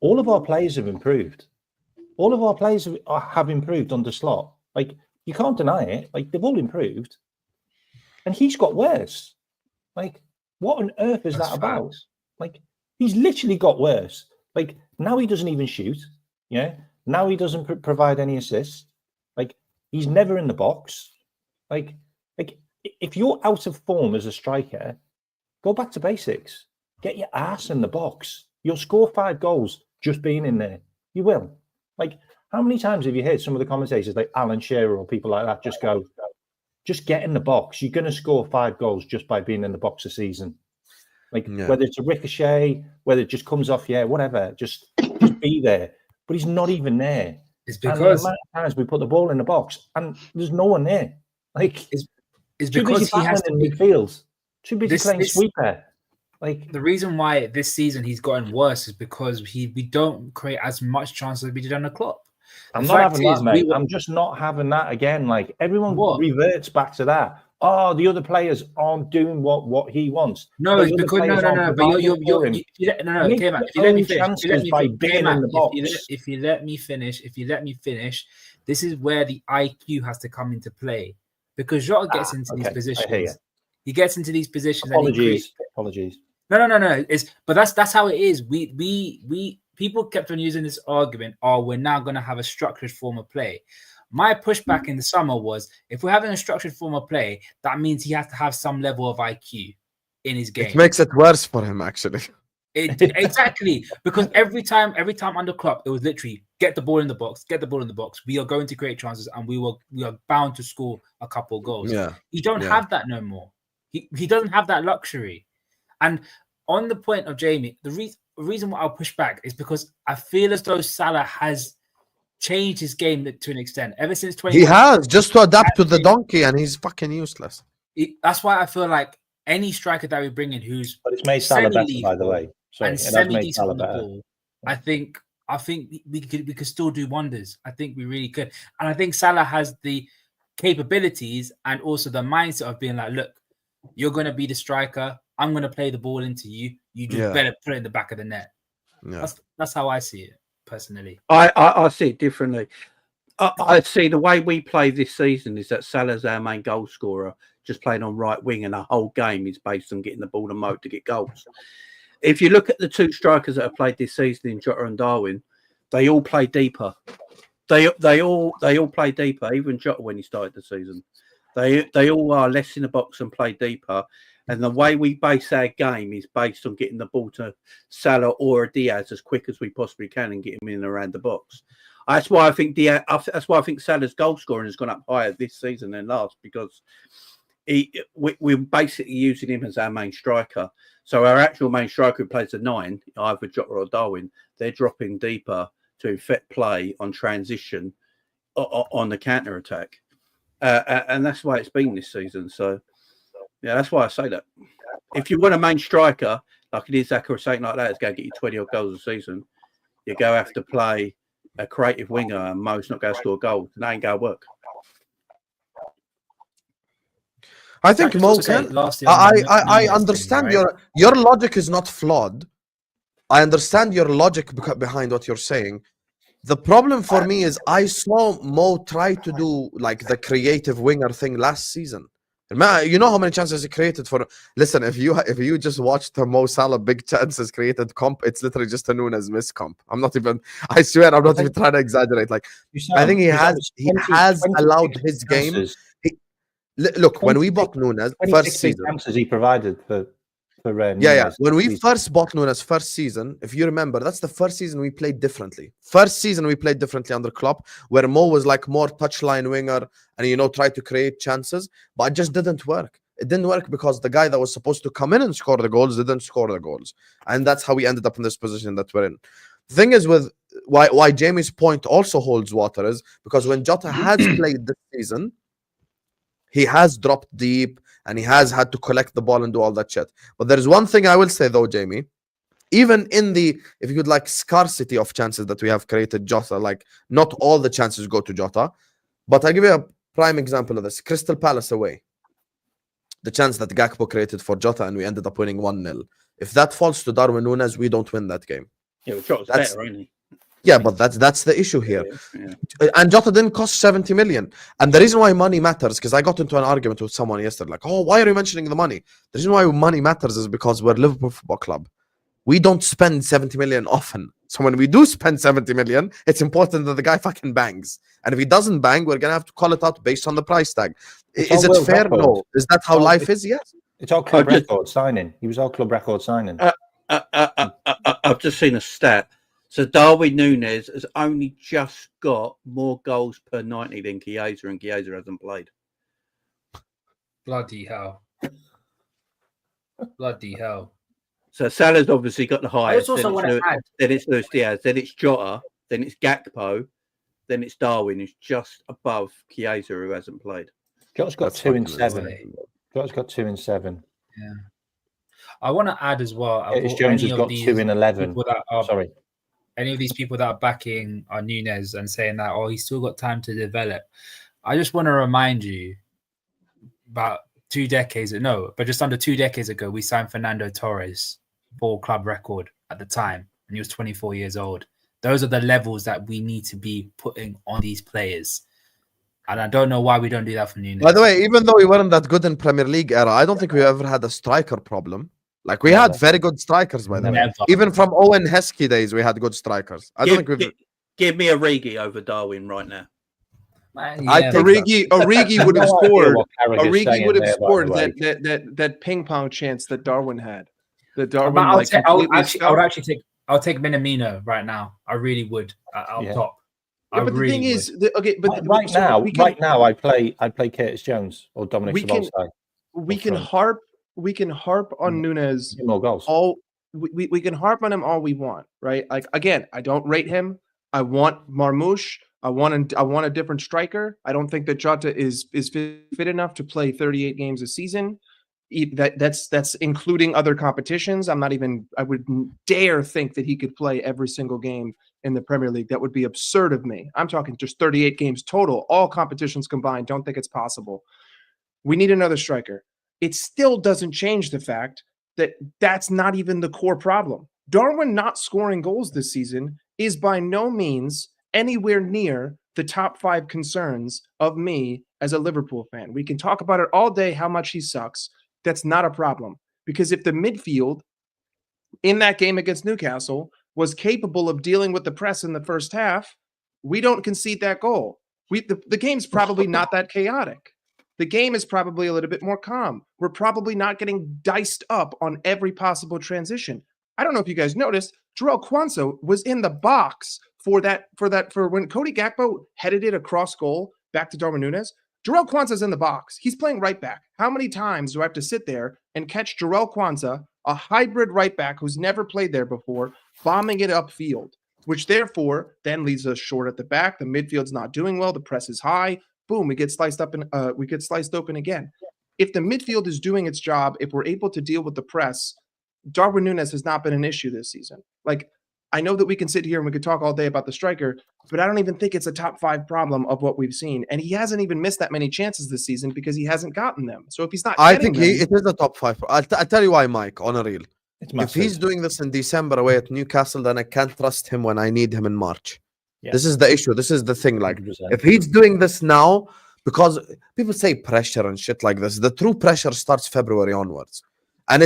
All of our players have improved. All of our players have improved under Slot. Like, you can't deny it. Like, they've all improved, and he's got worse. Like, what on earth is that about? Like, he's literally got worse. Like, now he doesn't even shoot. Yeah. Now he doesn't provide any assists. Like, he's never in the box. Like if you're out of form as a striker, go back to basics. Get your ass in the box. You'll score 5 goals just being in there. You will. Like, how many times have you heard some of the commentators like Alan Shearer or people like that just go, just get in the box. You're going to score 5 goals just by being in the box a season. Like, whether it's a ricochet, whether it just comes off, whatever, just be there. But he's not even there. It's because the amount of times we put the ball in the box and there's no one there. Like, it's because he has to in midfield. Too busy playing sweeper. Like, the reason why this season he's gotten worse is because we don't create as much chance as we did on the clock. I'm not having that, mate. I'm just not having that again. Like, everyone reverts back to that. Oh, the other players aren't doing what he wants. No, it's because no. But you're Kmack. If you let me finish, if you let me finish, this is where the IQ has to come into play, because Jota gets into these positions. He gets into these positions. Apologies. No. But that's how it is. We people kept on using this argument. Oh, we're now going to have a structured form of play. My pushback in the summer was, if we're having a structured form of play, that means he has to have some level of IQ in his game. It makes it worse for him, actually. Exactly, because every time under Klopp, it was literally get the ball in the box. We are going to create chances, and we are bound to score a couple of goals. Yeah, you don't have that no more. He doesn't have that luxury. And on the point of Jamie, the reason why I'll push back is because I feel as though Salah has changed his game to an extent ever since 20. He has, just to adapt to the donkey, and he's fucking useless. That's why I feel like any striker that we bring in who's it's made Salah better, by the way. And semi-decent on the ball, I think we could still do wonders. I think we really could, and I think Salah has the capabilities and also the mindset of being like, look, you're going to be the striker. I'm going to play the ball into you. You just better put it in the back of the net. Yeah. That's how I see it. Personally, I see it differently. I see the way we play this season is that Salah's our main goal scorer, just playing on right wing, and the whole game is based on getting the ball and Mo to get goals. If you look at the 2 strikers that have played this season in Jota and Darwin, they all play deeper. They all play deeper. Even Jota, when he started the season, they all are less in the box and play deeper. And the way we base our game is based on getting the ball to Salah or a Diaz as quick as we possibly can and get him in and around the box. That's why I think that's why I think Salah's goal scoring has gone up higher this season than last, because we're basically using him as our main striker. So our actual main striker who plays a 9, either Jota or Darwin, they're dropping deeper to effect play on transition on the counter attack, and that's why it's been this season. So yeah, that's why I say that. If you want a main striker like it is Zaka or something like that, it's going to get you 20 odd goals a season. You go have to play a creative winger and Mo's not going to score goals. And that ain't going to work. I think Mo can. I understand your logic is not flawed. I understand your logic behind what you're saying. The problem for me is I saw Mo try to do like the creative winger thing last season. You know how many chances he created for. Listen, if you just watched the Mo Salah big chances created comp, it's literally just a Nunez miss comp. I'm not even. I swear, I'm not even trying to exaggerate. Like I think he has allowed his game. Look, when we bought Nunez first season, chances he provided for Nunez. When we first bought Nunez first season, if you remember, that's the first season we played differently. First season we played differently under Klopp, where Mo was like more touchline winger and tried to create chances, but it just didn't work. It didn't work because the guy that was supposed to come in and score the goals didn't score the goals, and that's how we ended up in this position that we're in. The thing is with why Jamie's point also holds water is because when Jota has played this season, he has dropped deep and he has had to collect the ball and do all that shit. But there's one thing I will say though, Jamie, even in the, if you could like scarcity of chances that we have created Jota, like not all the chances go to Jota, but I'll give you a prime example of this. Crystal Palace away. The chance that Gakpo created for Jota and we ended up winning 1-0. If that falls to Darwin Nunez, we don't win that game. Yeah, but Jota's better, isn't he? Yeah, but that's the issue here. Yeah. And Jota didn't cost 70 million. And the reason why money matters, because I got into an argument with someone yesterday, like, oh, why are you mentioning the money? The reason why money matters is because we're Liverpool Football Club. We don't spend 70 million often. So when we do spend 70 million, it's important that the guy fucking bangs. And if he doesn't bang, we're going to have to call it out based on the price tag. Is it fair? Record. No. Is that how life is? Yes. It's our club record signing. He was our club record signing. I've just seen a stat. So Darwin Nunez has only just got more goals per 90 than Chiesa, and Chiesa hasn't played. Bloody hell. Bloody hell. So Salah's obviously got the highest. Then it's Luis Diaz, then it's Jota, then it's Gakpo, then it's Darwin, who's just above Chiesa, who hasn't played. Jota's got 2 and 7. Jota's got 2 and 7. Yeah. I want to add as well. Jones has got 2 and 11. Sorry. Any of these people that are backing our Nunez and saying that, oh, he's still got time to develop. I just want to remind you about just under 2 decades ago, we signed Fernando Torres for club record at the time, and he was 24 years old. Those are the levels that we need to be putting on these players. And I don't know why we don't do that for Nunez. By the way, even though we weren't that good in Premier League era, I don't think we ever had a striker problem. Like we had very good strikers, by the way. Even from Owen Heskey days, we had good strikers. Give me Origi over Darwin right now. Origi would have scored. Origi would have scored that ping pong chance that Darwin had. That Darwin I'll take Minamino right now. I really would. I'll top. Yeah, but the thing is, right now, I play Curtis Jones or Dominic Szoboszlai. We can harp on Nunez. More goals. We can harp on him all we want, right? Like again, I don't rate him. I want Marmoush. I want a different striker. I don't think that Jota is fit enough to play 38 games a season. That's including other competitions. I wouldn't dare think that he could play every single game in the Premier League. That would be absurd of me. I'm talking just 38 games total, all competitions combined. Don't think it's possible. We need another striker. It still doesn't change the fact that that's not even the core problem. Darwin not scoring goals this season is by no means anywhere near the top 5 concerns of me as a Liverpool fan. We can talk about it all day, how much he sucks. That's not a problem. Because if the midfield in that game against Newcastle was capable of dealing with the press in the first half, we don't concede that goal. The game's probably not that chaotic. The game is probably a little bit more calm. We're probably not getting diced up on every possible transition. I don't know if you guys noticed, Jarrell Quansah was in the box for when Cody Gakpo headed it across goal back to Darwin Nunez. Jarrell Quansah's in the box. He's playing right back. How many times do I have to sit there and catch Jarrell Quansah, a hybrid right back who's never played there before, bombing it upfield, which therefore then leaves us short at the back. The midfield's not doing well. The press is high. Boom, we get sliced open again. If the midfield is doing its job, if we're able to deal with the press, Darwin Nunez has not been an issue this season. Like, I know that we can sit here and we could talk all day about the striker, but I don't even think it's a top 5 problem of what we've seen. And he hasn't even missed that many chances this season because he hasn't gotten them. So if he's not, I think it is a top 5. I'll tell you why, Mike. On a real, if he's doing this in December away at Newcastle, then I can't trust him when I need him in March. Yeah. This is the issue. This is the thing. Like, 100%. If he's doing this now, because people say pressure and shit like this, the true pressure starts February onwards. And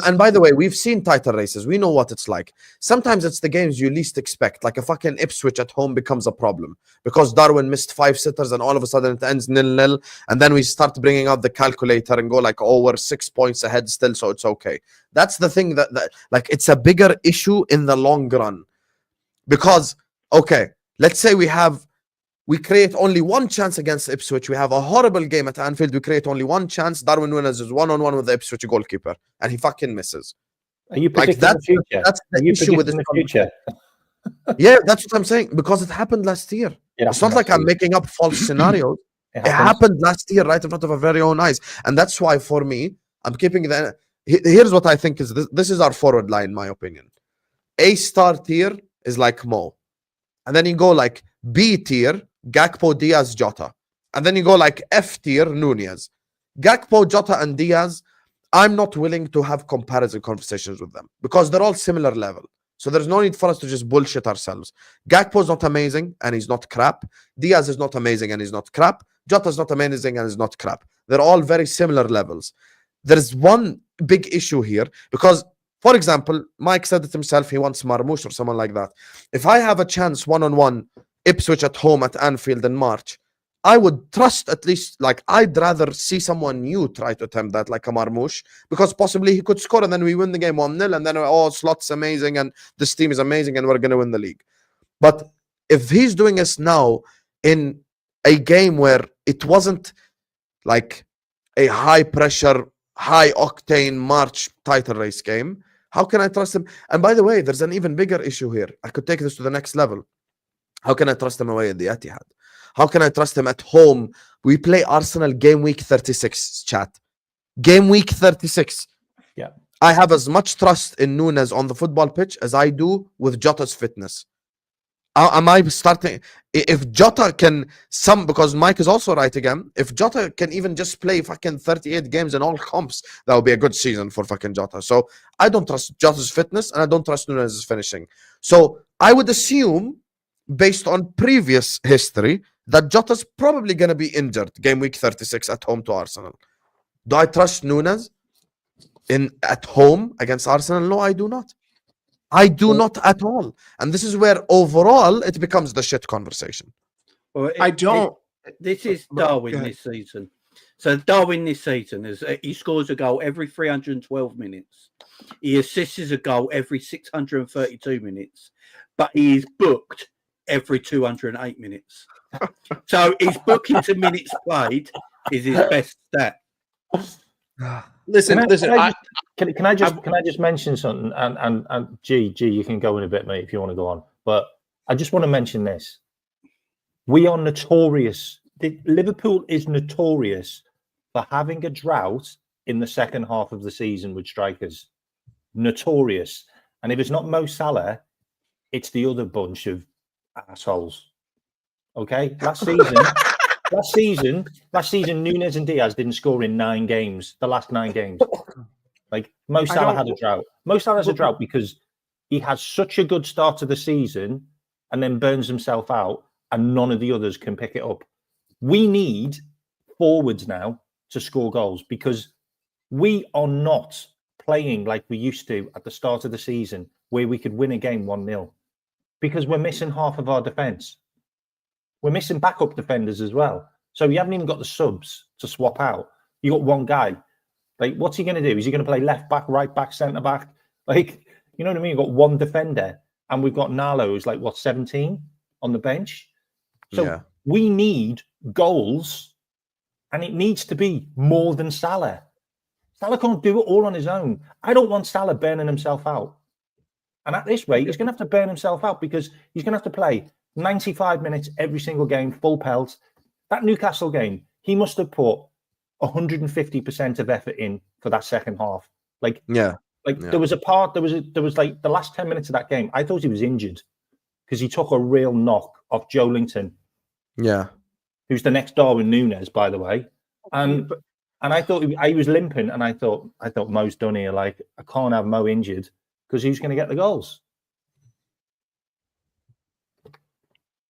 and by the way, we've seen title races. We know what it's like. Sometimes it's the games you least expect, like a fucking Ipswich at home becomes a problem because Darwin missed 5 sitters and all of a sudden it ends 0-0. And then we start bringing out the calculator and go like, oh, we're 6 points ahead still, so it's okay. That's the thing that like, it's a bigger issue in the long run. Because, okay, let's say we create only 1 chance against Ipswich. We have a horrible game at Anfield. We create only 1 chance. Darwin Nunez is 1-on-1 with the Ipswich goalkeeper, and he fucking misses. Are you predicting the future? That's the issue with the future. Yeah, that's what I'm saying, because it happened last year. It's not like I'm making up false scenarios. It happened last year right in front of our very own eyes. And that's why, for me, I'm keeping the... Here's what I think is this is our forward line, in my opinion. A star tier is like Mo. And then you go like B tier, Gakpo, Diaz, Jota. And then you go like F tier, Nunez. Gakpo, Jota, and Diaz, I'm not willing to have comparison conversations with them because they're all similar level. So there's no need for us to just bullshit ourselves. Gakpo's not amazing and he's not crap. Diaz is not amazing and he's not crap. Jota's not amazing and he's not crap. They're all very similar levels. There's one big issue here because, for example, Mike said it himself, he wants Marmoush or someone like that. If I have a chance one-on-one Ipswich at home at Anfield in March, I would trust at least, like, I'd rather see someone new try to attempt that, like a Marmoush, because possibly he could score and then we win the game 1-0 and then, oh, Slot's amazing and this team is amazing and we're going to win the league. But if he's doing this now in a game where it wasn't like a high-pressure, high-octane March title race game, how can I trust him? And by the way, there's an even bigger issue here. I could take this to the next level. How can I trust him away at the Etihad? How can I trust him at home? We play Arsenal game week 36, chat. Game week 36. Yeah. I have as much trust in Nunez on the football pitch as I do with Jota's fitness. Am I starting? If Jota can, because Mike is also right again, if Jota can even just play fucking 38 games in all comps, that would be a good season for fucking Jota. So I don't trust Jota's fitness and I don't trust Nunez's finishing. So I would assume, based on previous history, that Jota's probably going to be injured game week 36 at home to Arsenal. Do I trust Nunez at home against Arsenal? No, I do not. I do not at all. And this is where overall it becomes the shit conversation. Well, I don't. This is Darwin this season. So Darwin this season, he scores a goal every 312 minutes. He assists a goal every 632 minutes. But he is booked every 208 minutes. So his booking to minutes played is his best stat. Listen. Can I just mention something? And G, you can go in a bit, mate, if you want to go on. But I just want to mention this. We are notorious. Liverpool is notorious for having a drought in the second half of the season with strikers. Notorious. And if it's not Mo Salah, it's the other bunch of assholes. Okay, last season, Nunez and Diaz didn't score in 9 games. The last 9 games, like Mo Salah had a drought. Mo Salah has a drought because he has such a good start to the season and then burns himself out, and none of the others can pick it up. We need forwards now to score goals because we are not playing like we used to at the start of the season, where we could win a game 1-0, because we're missing half of our defence. We're missing backup defenders as well. So you haven't even got the subs to swap out. You got one guy. Like, what's he going to do? Is he going to play left back, right back, centre back? Like, You know what I mean? You've got one defender, and we've got Nalo, who's like, what, 17 on the bench? So we need goals, and it needs to be more than Salah. Salah can't do it all on his own. I don't want Salah burning himself out. And at this rate, he's going to have to burn himself out because he's going to have to play 95 minutes every single game, full pelt. That Newcastle game, he must have put 150% of effort in for that second half. There was like the last 10 minutes of that game, I thought he was injured because he took a real knock off Joe Linton. Yeah. Who's the next Darwin Nunez, by the way. And I thought he was limping, and I thought Mo's done here. Like, I can't have Mo injured because who's going to get the goals?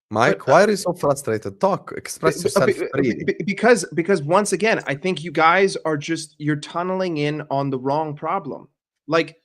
Mike, why are you so frustrated? Talk, express yourself freely. Because once again, I think you guys are you're tunneling in on the wrong problem. Like,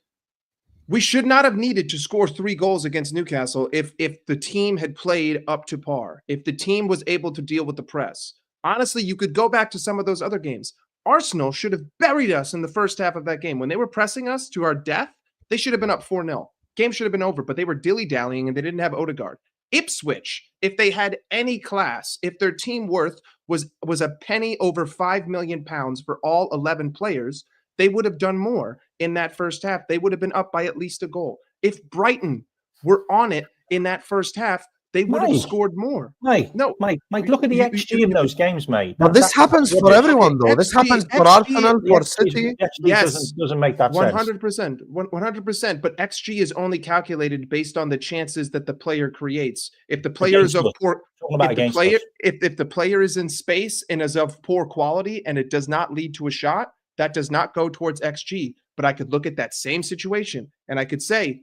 we should not have needed to score 3 goals against Newcastle if the team had played up to par, if the team was able to deal with the press. Honestly, you could go back to some of those other games. Arsenal should have buried us in the first half of that game. When they were pressing us to our death, they should have been up 4-0. Game should have been over, but they were dilly-dallying and they didn't have Odegaard. Ipswich, if they had any class, if their team worth was a penny over £5 million for all 11 players, they would have done more in that first half. They would have been up by at least a goal. If Brighton were on it in that first half, they would have scored more. Mike, look at the XG in those games, mate. But this happens for everyone, though. This happens for Arsenal, for City. Yes, doesn't make that 100%, 100%. But XG is only calculated based on the chances that the player creates. If the player is of poor, if the player is in space and is of poor quality and it does not lead to a shot, that does not go towards XG. But I could look at that same situation and I could say,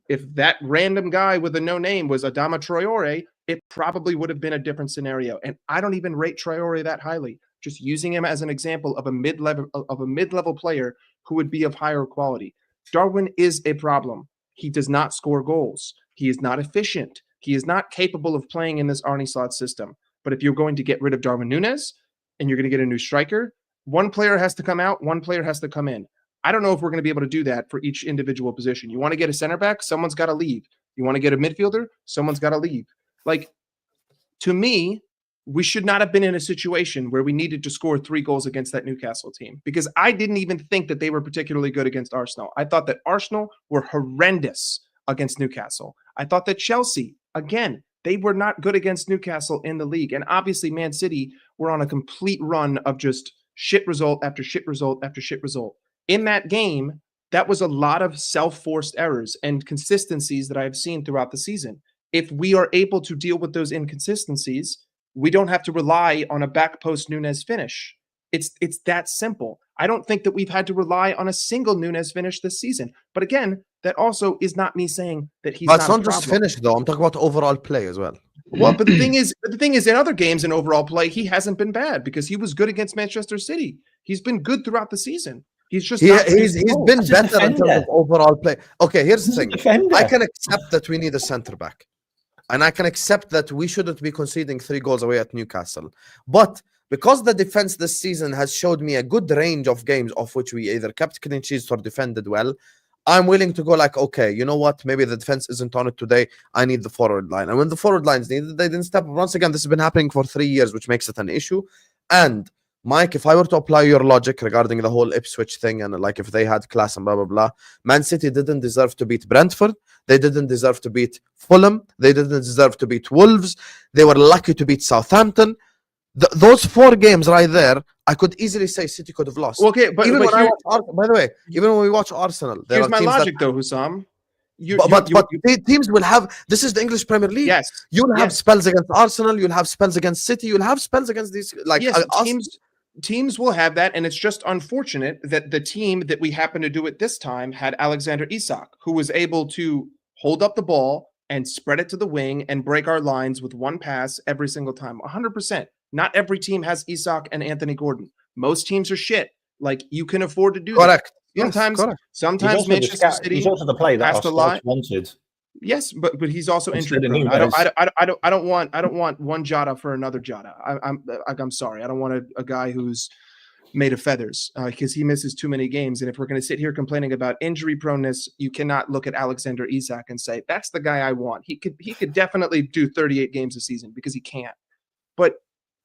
if that random guy with a no name was Adama Traore, it probably would have been a different scenario. And I don't even rate Traore that highly. Just using him as an example of a mid-level player who would be of higher quality. Darwin is a problem. He does not score goals. He is not efficient. He is not capable of playing in this Arne Slot system. But if you're going to get rid of Darwin Nunez and you're going to get a new striker, one player has to come out, one player has to come in. I don't know if we're going to be able to do that for each individual position. You want to get a center back, someone's got to leave. You want to get a midfielder, someone's got to leave. Like, to me, we should not have been in a situation where we needed to score 3 goals against that Newcastle team because I didn't even think that they were particularly good against Arsenal. I thought that Arsenal were horrendous against Newcastle. I thought that Chelsea, again, they were not good against Newcastle in the league. And obviously, Man City were on a complete run of just shit result after shit result after shit result. In that game, that was a lot of self-forced errors and consistencies that I have seen throughout the season. If we are able to deal with those inconsistencies, we don't have to rely on a back post Nunez finish. It's that simple. I don't think that we've had to rely on a single Nunez finish this season. But again, that also is not me saying that he's not just finish, though. I'm talking about overall play as well. Well, but the thing is, in other games in overall play, he hasn't been bad because he was good against Manchester City. He's been good throughout the season. He's just he's been better in terms of overall play. Okay, here's the thing. I can accept that we need a center back. And I can accept that we shouldn't be conceding 3 goals away at Newcastle. But because the defense this season has showed me a good range of games of which we either kept clean sheets or defended well, I'm willing to go like, okay, you know what? Maybe the defense isn't on it today. I need the forward line. And when the forward line's needed, they didn't step up. Once again, this has been happening for 3 years, which makes it an issue. And Mike, if I were to apply your logic regarding the whole Ipswich thing and like if they had class and blah, blah, blah, Man City didn't deserve to beat Brentford. They didn't deserve to beat Fulham. They didn't deserve to beat Wolves. They were lucky to beat Southampton. Those 4 games right there, I could easily say City could have lost. Okay, but even by the way, even when we watch Arsenal, here's my logic though, Husam. But teams will have, this is the English Premier League. Yes. You'll have spells against Arsenal. You'll have spells against City. You'll have spells against these. Like, yes, teams will have that. And it's just unfortunate that the team that we happen to do it this time had Alexander Isak, who was able to hold up the ball and spread it to the wing and break our lines with one pass every single time. 100%. Not every team has Isak and Anthony Gordon. Most teams are shit. Like, you can afford to do correct. that. Sometimes Manchester City he's also the player that has to lie. Wanted. Yes, but he's also injured. I don't want one Jota for another Jota. I'm sorry. I don't want a guy who's made of feathers because he misses too many games. And if we're going to sit here complaining about injury proneness, you cannot look at Alexander Isak and say that's the guy I want. He could definitely do 38 games a season because he can't. But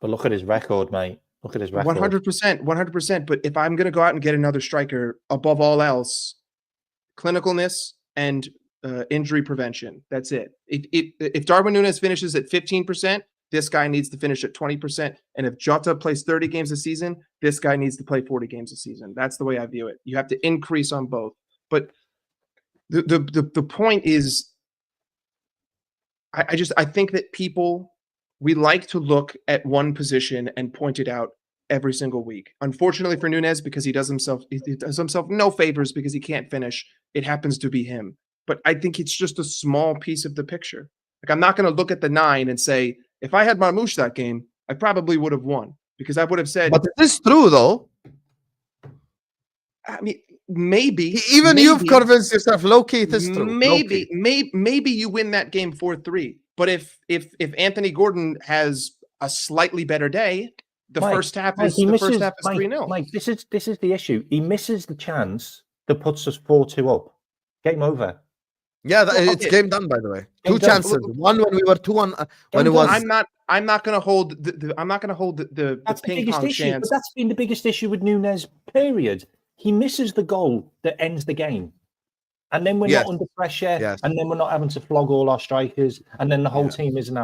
look at his record, mate. Look at his record. 100%. But if I'm going to go out and get another striker, above all else, clinicalness and injury prevention. That's it. If Darwin Nunez finishes at 15%, this guy needs to finish at 20%. And if Jota plays 30 games a season, this guy needs to play 40 games a season. That's the way I view it. You have to increase on both. But the point is, I think that we like to look at one position and point it out every single week. Unfortunately for Nunez, because he does himself no favors because he can't finish. It happens to be him. But I think it's just a small piece of the picture. Like, I'm not going to look at the 9 and say, if I had Marmoush that game, I probably would have won because I would have said. But this is true, though. I mean, maybe. You've convinced yourself. Low-key, it is true. Maybe you win that game 4-3. But if Anthony Gordon has a slightly better day, the first half is 3-0. Mike, this is the issue. He misses the chance that puts us 4-2 up. Game over. Yeah, it's game done. By the way, two chances. One when we were 2-1. When it was. I'm not going to hold the ping pong chance. But that's been the biggest issue with Nunez. Period. He misses the goal that ends the game, and then we're not under pressure, and then we're not having to flog all our strikers, and then the whole team isn't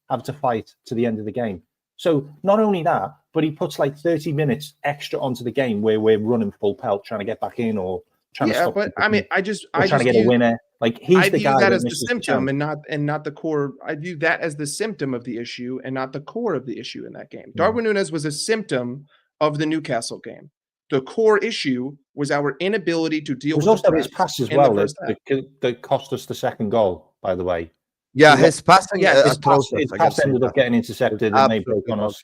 have to fight to the end of the game. So not only that, but he puts like 30 minutes extra onto the game where we're running full pelt, trying to get back in or trying to stop. But I mean, I trying to get a winner. Like he's the guy that as the symptom and not the core. I view that as the symptom of the issue and not the core of the issue in that game. Darwin Nunez was a symptom of the Newcastle game. The core issue was our inability to deal with also his pass as well that cost us the second goal, by the way. Yeah, his passing. His pass ended up getting intercepted and they broke on us.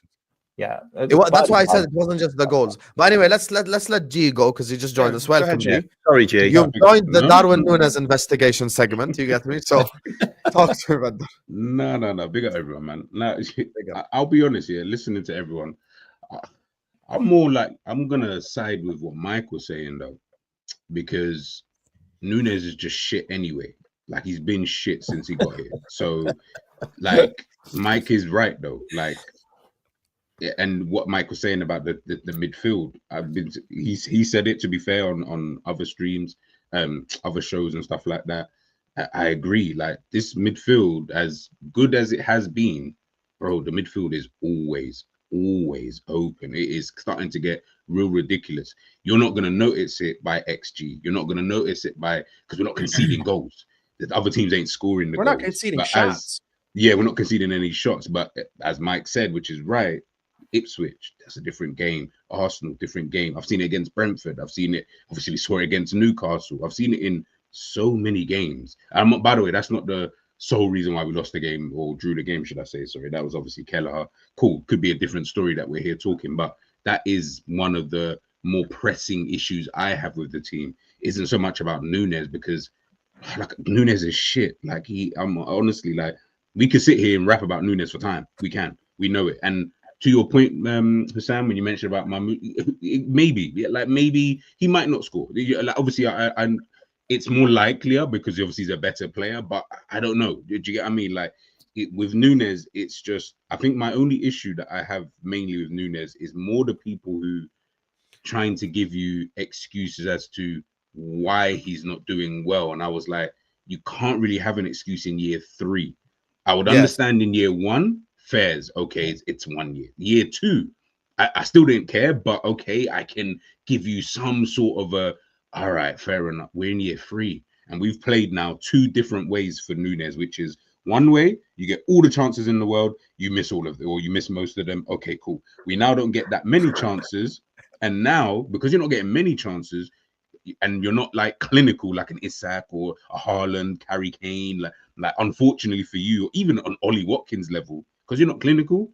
Yeah, that's why I said it wasn't just the goals. But anyway, let's let G go because he just joined us. Welcome, G. Sorry, G. You've joined the Darwin Nunez investigation segment. You get me? So talk to me about that. No. Big up everyone, man. Now, I'll be honest here. Listening to everyone, I'm more like I'm gonna side with what Mike was saying though, because Nunez is just shit anyway. Like he's been shit since he got here. So, like Mike is right though. Like. And what Mike was saying about the midfield, he said it, to be fair, on other streams, other shows and stuff like that. I agree. Like this midfield, as good as it has been, bro, the midfield is always open. It is starting to get real ridiculous. You're not going to notice it by XG. You're not going to notice it because we're not conceding goals. The other teams ain't scoring the goals. We're not conceding shots. We're not conceding any shots. But as Mike said, which is right, Ipswich, that's a different game. Arsenal, different game. I've seen it against Brentford. I've seen it, obviously, we saw it against Newcastle. I've seen it in so many games. By the way, that's not the sole reason why we lost the game or drew the game, should I say. Sorry, that was obviously Kelleher. Cool, could be a different story that we're here talking, but that is one of the more pressing issues I have with the team. Isn't so much about Nunez because like Nunez is shit. Like I'm honestly like, we could sit here and rap about Nunez for time. We know it. And to your point, Husam, when you mentioned about maybe he might not score. Like, obviously, it's more likelier because obviously he's a better player, but I don't know. Did you get what I mean? Like with Nunez, it's just, I think my only issue that I have mainly with Nunez is more the people who trying to give you excuses as to why he's not doing well. And I was like, you can't really have an excuse in year 3. I would understand in year 1. Fairs, okay, it's 1 year. Year 2, I still didn't care, but okay, I can give you some sort of all right, fair enough. We're in year 3, and we've played now 2 different ways for Nunez, which is one way, you get all the chances in the world, you miss all of them, or you miss most of them. Okay, cool. We now don't get that many chances, and now, because you're not getting many chances, and you're not like clinical like an Isak or a Haaland, Harry Kane, like unfortunately for you, even on Ollie Watkins level, because you're not clinical,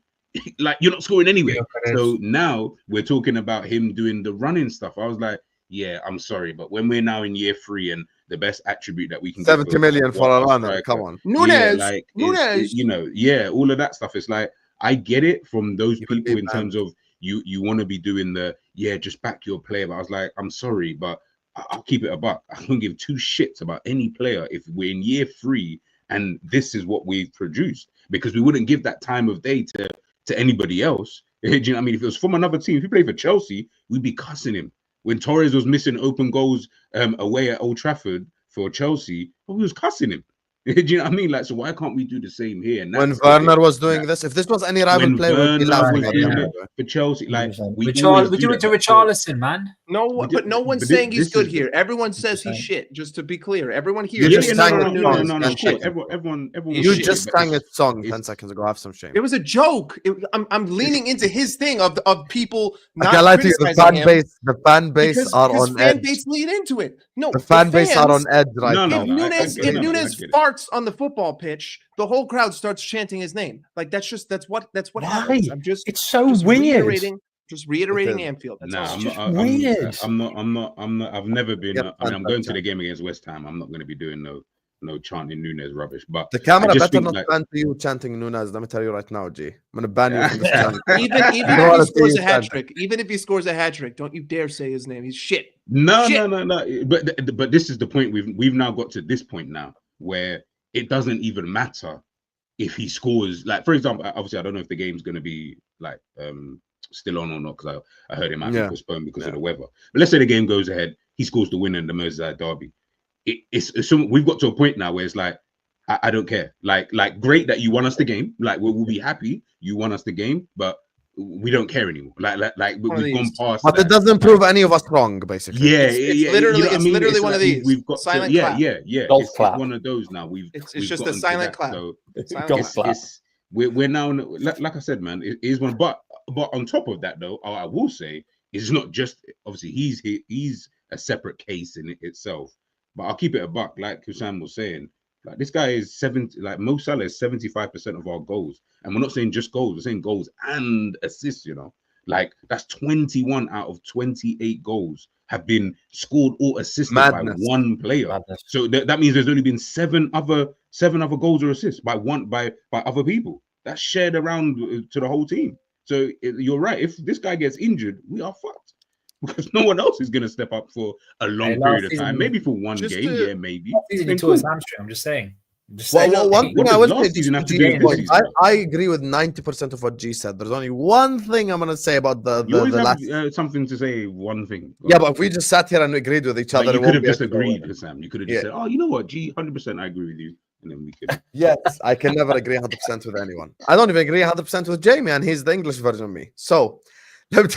like you're not scoring anyway. So now we're talking about him doing the running stuff. I was like, yeah, I'm sorry, but when we're now in year 3 and the best attribute that we can 70 million for a runner, come on, Nunez, Nunez, all of that stuff. It's like I get it from those people in terms of you want to be doing the just back your player. But I was like, I'm sorry, but I'll keep it a buck. I don't give two shits about any player if we're in year 3 and this is what we've produced, because we wouldn't give that time of day to anybody else. Do you know what I mean? If it was from another team, if he played for Chelsea, we'd be cussing him. When Torres was missing open goals away at Old Trafford for Chelsea, we was cussing him. Do you know what I mean? Like, so why can't we do the same here? And When Werner was doing this, if this was any rival player, we'd be laughing at him. For Chelsea, like we do it to Richarlison, man. No, but no one's saying he's good here. Everyone says he's shit. Just to be clear, everyone here. You just sang everyone. You just sang a song 10 seconds ago. Have some shame. It was a joke. I'm leaning into his thing of people not I lie to you, the fan base because are on fan edge. base lead into it. No, The fan base are on edge right No, now. If Nunez farts on the football pitch, the whole crowd starts chanting his name. Like that's what happens. It's so weird. Reiterating Anfield. That's all. It's just weird. I'm not. I've never been. I'm going to the game against West Ham. I'm not going to be doing no chanting Nunez rubbish. But the camera better not like, ban to you chanting Nunez. Let me tell you right now, G. I'm going to ban you from this channel. Even if he scores a hat trick, don't you dare say his name. He's shit. No. But this is the point. We've now got to this point now where it doesn't even matter if he scores. Like, for example, obviously I don't know if the game's going to be like still on or not, because I heard him having postponed because of the weather. But let's say the game goes ahead, he scores the winner in the Merseyside derby. We've got to a point now where it's like, I don't care. Like great that you won us the game. Like we'll be happy you won us the game, but we don't care anymore. Like we've gone past. But it doesn't prove any of us wrong, basically. Yeah, it's literally, you know it's literally it's one like of these. We've got silent to, clap. It's one of those now. It's just a silent clap. So Clap. we're now, like I said, man, it is one. But on top of that, though, I will say it's not just obviously he's a separate case in itself. But I'll keep it a buck, like Husam was saying. Like this guy is 70, like Mo Salah is 75% of our goals, and we're not saying just goals, we're saying goals and assists. You know, like that's 21 out of 28 goals have been scored or assisted by one player. Madness. So that means there's only been seven other goals or assists by other people. That's shared around to the whole team. So you're right. If this guy gets injured, we are fucked. Because no one else is going to step up for a long period of time. Maybe for one game, maybe. Season to his hamstring. I'm just saying. One thing I will say, I agree with 90% of what G said. There's only one thing I'm going to say about the last. Something to say. One thing. Yeah, but if we just sat here and agreed with each other, you could have just agreed, Sam. You could have just said, "Oh, you know what, G, 100%, I agree with you." And then we could. Yes, I can never agree 100% with anyone. I don't even agree 100% with Jamie, and he's the English version of me. So. Let me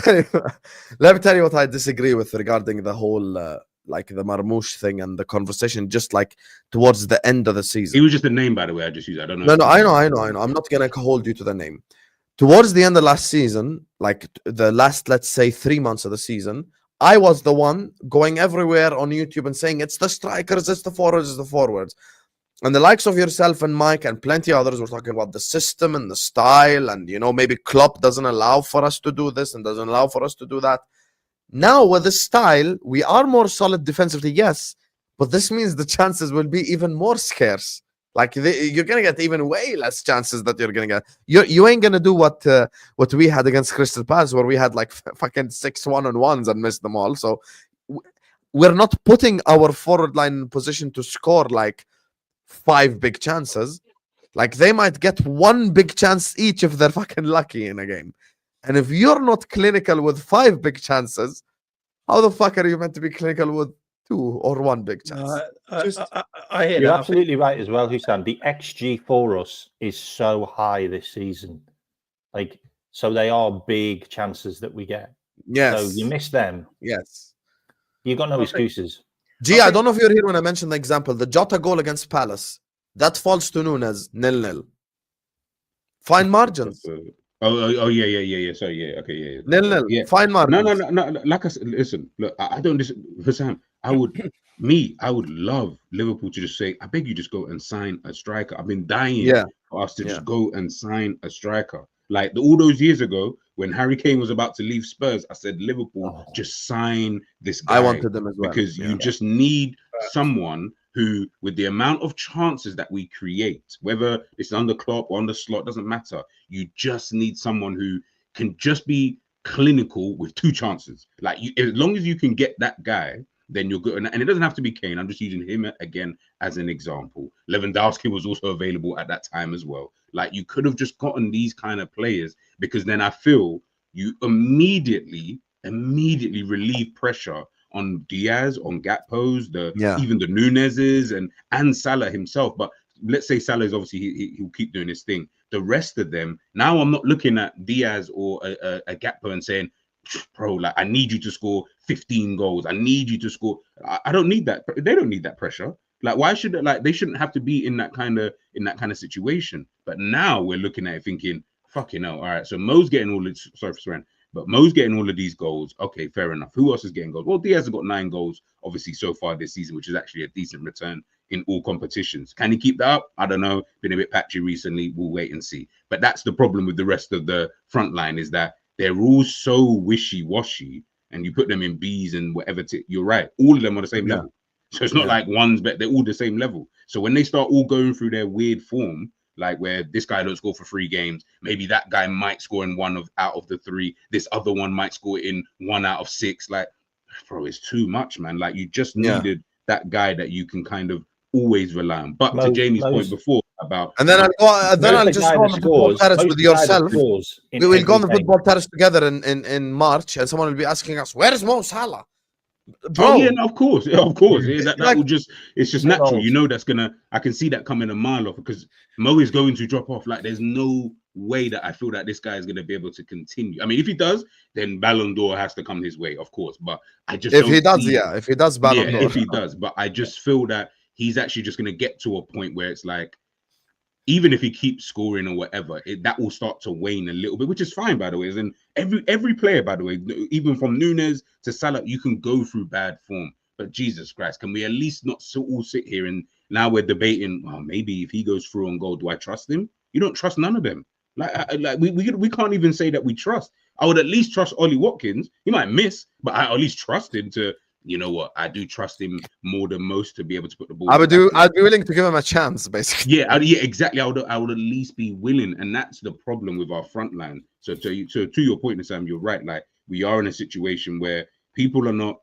tell you what I disagree with regarding the whole like the Marmoush thing and the conversation just like towards the end of the season. He was just a name, by the way. I just used. I don't know. No, I know. I'm not gonna hold you to the name. Towards the end of last season, like the last, let's say 3 months of the season, I was the one going everywhere on YouTube and saying it's the strikers, it's the forwards. And the likes of yourself and Mike and plenty others were talking about the system and the style, and maybe Klopp doesn't allow for us to do this and doesn't allow for us to do that. Now with the style, we are more solid defensively, yes, but this means the chances will be even more scarce. Like you're gonna get even way less chances that you're gonna get. You ain't gonna do what we had against Crystal Palace, where we had like fucking 6 1-on-1s and missed them all. So we're not putting our forward line in position to score like 5 big chances. Like they might get 1 big chance each if they're fucking lucky in a game. And if you're not clinical with 5 big chances, how the fuck are you meant to be clinical with 2 or 1 big chance? I hear You're absolutely right as well, Husam. The XG for us is so high this season. Like, so they are big chances that we get. Yes. So you miss them. Yes. You got no excuses. Gee, I don't know if you're here when I mentioned the example. The Jota goal against Palace. That falls to Nunez, 0-0. Fine margins. Oh, yeah. Sorry, yeah, okay, yeah. 0-0. Yeah. Fine margins. No. Like I said, listen, look, I don't listen for Sam. I would love Liverpool to just say, I beg you, just go and sign a striker. I've been dying for us to just go and sign a striker. Like all those years ago, when Harry Kane was about to leave Spurs, I said, Liverpool, just sign this guy. I wanted them as well. Because you just need someone who, with the amount of chances that we create, whether it's under Klopp or under Slot, doesn't matter. You just need someone who can just be clinical with 2 chances. Like, as long as you can get that guy, then you're good. And it doesn't have to be Kane. I'm just using him again as an example. Lewandowski was also available at that time as well. Like, you could have just gotten these kind of players, because then I feel you immediately relieve pressure on Diaz, on Gakpo's, even the Nunez's and Salah himself. But let's say Salah is obviously he'll keep doing his thing. The rest of them, now I'm not looking at Diaz or a Gakpo and saying, bro, like, I need you to score 15 goals. I need you to score. I don't need that. They don't need that pressure. Like, why should it? Like, they shouldn't have to be in that kind of situation. But now we're looking at it thinking, fucking hell. All right, so Mo's getting all this. Sorry for swearing, but Mo's getting all of these goals. Okay, fair enough. Who else is getting goals? Well, Diaz has got 9 goals, obviously, so far this season, which is actually a decent return in all competitions. Can he keep that up? I don't know. Been a bit patchy recently. We'll wait and see. But that's the problem with the rest of the front line, is that they're all so wishy-washy, and you put them in B's and whatever. You're right. All of them are the same level. So it's not like one's better. They're all the same level. So when they start all going through their weird form, like where this guy don't score for 3 games, maybe that guy might score in 1 out of the 3. This other one might score in 1 out of 6. Like, bro, it's too much, man. Like, you just needed that guy that you can kind of always rely on. But to Jamie's point before about, and then I'll just go on the football terrace with yourself. We will go on the football terrace together in March, and someone will be asking us, "Where is Mo Salah?" Bro. Oh yeah, no, of course. Yeah, that will just, it's just natural. You know, that's gonna, I can see that coming a mile off, because Mo is going to drop off. Like, there's no way that I feel that this guy is going to be able to continue. I mean, if he does, then Ballon d'Or has to come his way, of course. But I just, if he does Ballon d'Or, if he does. But I just feel that he's actually just going to get to a point where it's like, even if he keeps scoring or whatever, that will start to wane a little bit, which is fine, by the way. And every player, by the way, even from Nunez to Salah, you can go through bad form. But Jesus Christ, can we at least not all sit here and now we're debating, well, maybe if he goes through on goal, do I trust him? You don't trust none of them. Like we can't even say that we trust. I would at least trust Ollie Watkins. He might miss, but I at least trust him to, you know what, I do trust him more than most to be able to put the ball. I'd be willing to give him a chance, basically. Yeah, exactly. I would at least be willing, and that's the problem with our front line. So to your point, Sam, you're right. Like, we are in a situation where people are not.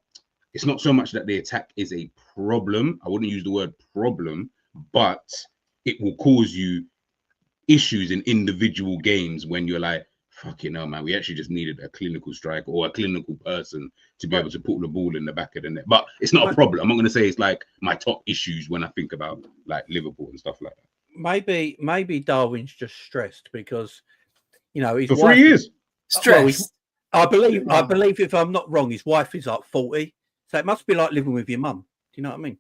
It's not so much that the attack is a problem. I wouldn't use the word problem, but it will cause you issues in individual games when you're like, fucking hell, man, we actually just needed a clinical striker or a clinical person to be able to put the ball in the back of the net. But it's not a problem. I'm not going to say it's like my top issues when I think about like Liverpool and stuff like that. Maybe Darwin's just stressed because, you know, his for wife, 3 years. Stressed. I believe if I'm not wrong, his wife is like 40, so it must be like living with your mum. Do you know what I mean?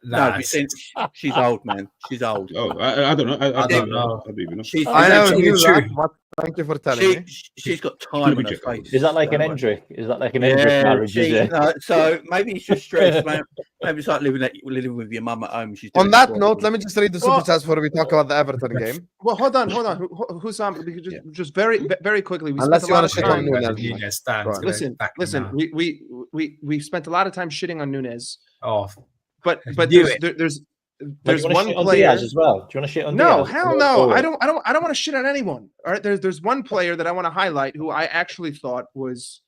No, she's old, man. She's old. Oh, I don't know. I don't know. I don't even know. I know you that, but thank you for telling me. She's got time on her face. Is that like an Endrick? Is that like an Endrick marriage? Is it? So maybe it's just stress, man. Maybe it's like living with your mum at home. On that note, let me just read the Superchats before we talk about the Everton game. Well, hold on. Husam, just very quickly. Unless you want to shit on Nunez. Listen. We spent a lot of time shitting on Nunez. Oh. But there's one player as well. Do you want to shit on? No, Diaz? hell no. I don't want to shit on anyone. All right, there's one player that I want to highlight who I actually thought was,